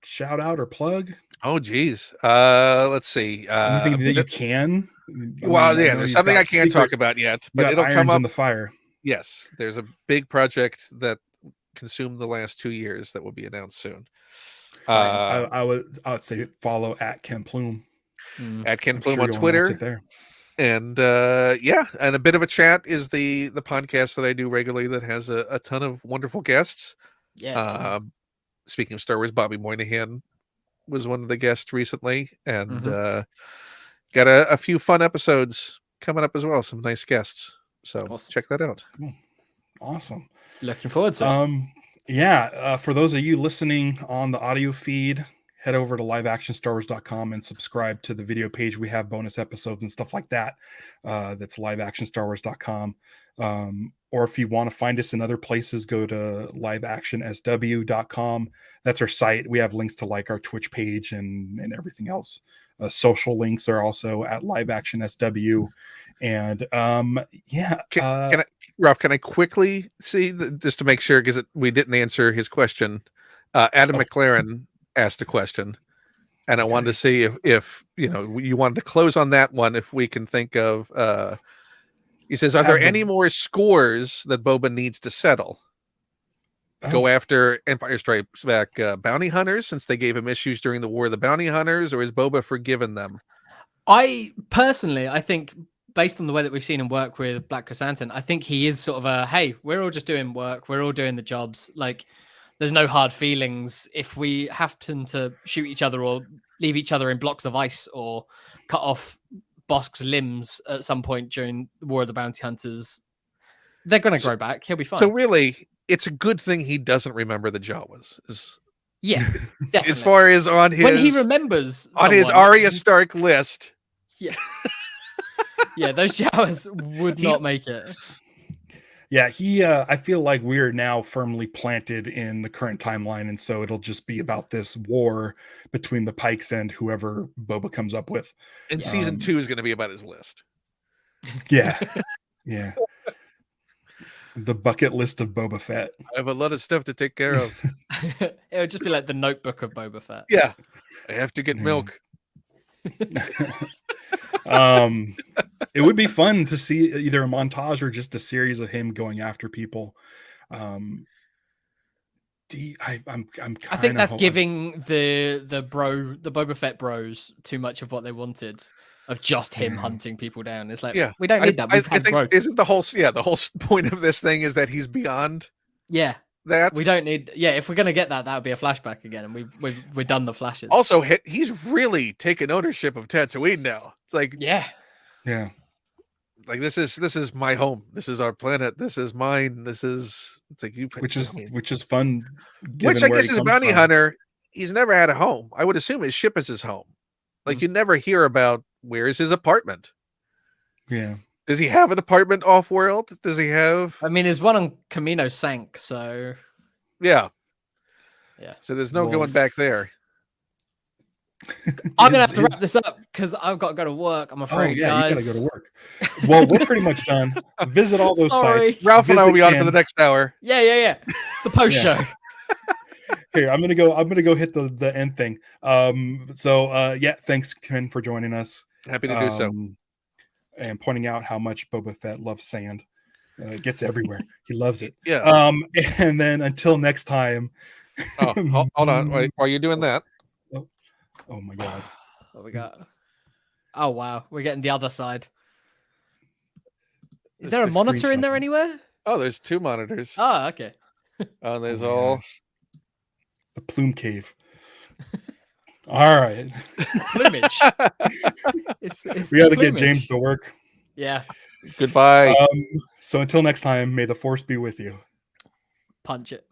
Speaker 2: shout out or plug?
Speaker 3: Oh, geez. Let's see.
Speaker 2: Anything that you can?
Speaker 3: There's something I can't talk about yet, but it'll come up
Speaker 2: in the fire.
Speaker 3: Yes, there's a big project that consumed the last 2 years that will be announced soon.
Speaker 2: I would say follow at Ken Plume.
Speaker 3: At Ken Plume on Twitter.
Speaker 2: There.
Speaker 3: And and a bit of a chat is the podcast that I do regularly that has a ton of wonderful guests.
Speaker 1: Yeah.
Speaker 3: Speaking of Star Wars, Bobby Moynihan was one of the guests recently, and got a few fun episodes coming up as well. Some nice guests. So
Speaker 1: awesome.
Speaker 3: Check that out.
Speaker 2: Cool. Awesome.
Speaker 1: Looking forward to
Speaker 2: it. For those of you listening on the audio feed, head over to liveactionstarwars.com and subscribe to the video page. We have bonus episodes and stuff like that. That's liveactionstarwars.com. Or if you want to find us in other places, go to liveactionsw.com. That's our site. We have links to like our Twitch page and everything else. Social links are also at liveactionsw. And
Speaker 3: Ralph, can I quickly see just to make sure, because we didn't answer his question. Adam McLaren asked a question, and I wanted to see if you wanted to close on that one. If we can think of, he says, are there any more scores that Boba needs to settle? Go after Empire Strikes Back bounty hunters, since they gave him issues during the War of the Bounty Hunters, or is Boba forgiven them?
Speaker 1: I think, based on the way that we've seen him work with Black Chrysanthemum, I think he is sort of hey, we're all just doing work, we're all doing the jobs. Like, there's no hard feelings. If we happen to shoot each other or leave each other in blocks of ice or cut off Bosk's limbs at some point during the War of the Bounty Hunters, they're going to grow back. He'll be fine.
Speaker 3: So really, it's a good thing he doesn't remember the Jawas.
Speaker 1: Yeah, definitely.
Speaker 3: As far as on his,
Speaker 1: when he remembers
Speaker 3: on his Arya Stark list.
Speaker 1: Yeah. Yeah, those Jawas would not make it.
Speaker 2: Yeah, I feel like we're now firmly planted in the current timeline, and so it'll just be about this war between the Pikes and whoever Boba comes up with.
Speaker 3: And season 2 is going to be about his list.
Speaker 2: Yeah. Yeah. The bucket list of Boba Fett.
Speaker 3: I have a lot of stuff to take care of.
Speaker 1: It would just be like the notebook of Boba Fett.
Speaker 3: Yeah. I have to get milk.
Speaker 2: It would be fun to see either a montage or just a series of him going after people. I
Speaker 1: think that's giving the Boba Fett bros too much of what they wanted, of just him hunting people down. It's like, we don't need that.
Speaker 3: I think isn't the whole point of this thing is that he's beyond that.
Speaker 1: We don't need if we're gonna get that would be a flashback again, and we've done the flashes.
Speaker 3: Also, he's really taken ownership of Tatooine now. It's like
Speaker 2: yeah,
Speaker 3: like this is my home. This is our planet. This is mine. It's like
Speaker 2: which is fun.
Speaker 3: Which I guess as a bounty hunter, he's never had a home. I would assume his ship is his home. Like you never hear about where is his apartment.
Speaker 2: Yeah,
Speaker 3: Does he have an apartment off-world? Does he have?
Speaker 1: I mean, his one on Camino sank, so
Speaker 3: Yeah.
Speaker 1: Yeah.
Speaker 3: So there's no
Speaker 2: Well,
Speaker 3: going back there.
Speaker 1: I'm gonna have to wrap this up because I've got to go to work. I'm
Speaker 2: Oh
Speaker 1: afraid,
Speaker 2: yeah,
Speaker 1: guys.
Speaker 2: you gotta go to work. Well, we're pretty much done. Visit all those
Speaker 1: Sorry.
Speaker 2: sites.
Speaker 3: Ralph and I will be on for
Speaker 2: Visit
Speaker 3: the next hour.
Speaker 1: Yeah. It's the post show.
Speaker 2: Here, I'm gonna go hit the end thing. Yeah, thanks Ken for joining us.
Speaker 3: Happy to do so.
Speaker 2: And pointing out how much Boba Fett loves sand. It gets everywhere. He loves it.
Speaker 3: Yeah.
Speaker 2: And then until next time.
Speaker 3: Oh, hold on. Wait, while you're doing that.
Speaker 2: Oh my god.
Speaker 1: What we got? Oh wow, we're getting the other side. Is there a
Speaker 2: Just
Speaker 1: monitor in
Speaker 2: screenshot
Speaker 1: there
Speaker 2: it.
Speaker 1: anywhere?
Speaker 3: Oh, there's 2 monitors.
Speaker 1: Oh, okay.
Speaker 3: And there's
Speaker 2: Oh my
Speaker 3: all.
Speaker 2: gosh. The Plume Cave. All right.
Speaker 1: Plumage. It's
Speaker 2: We
Speaker 1: the
Speaker 2: got to get
Speaker 1: plumage.
Speaker 2: James to work.
Speaker 1: Yeah,
Speaker 3: Goodbye.
Speaker 2: So until next time, may the force be with you.
Speaker 1: punch it.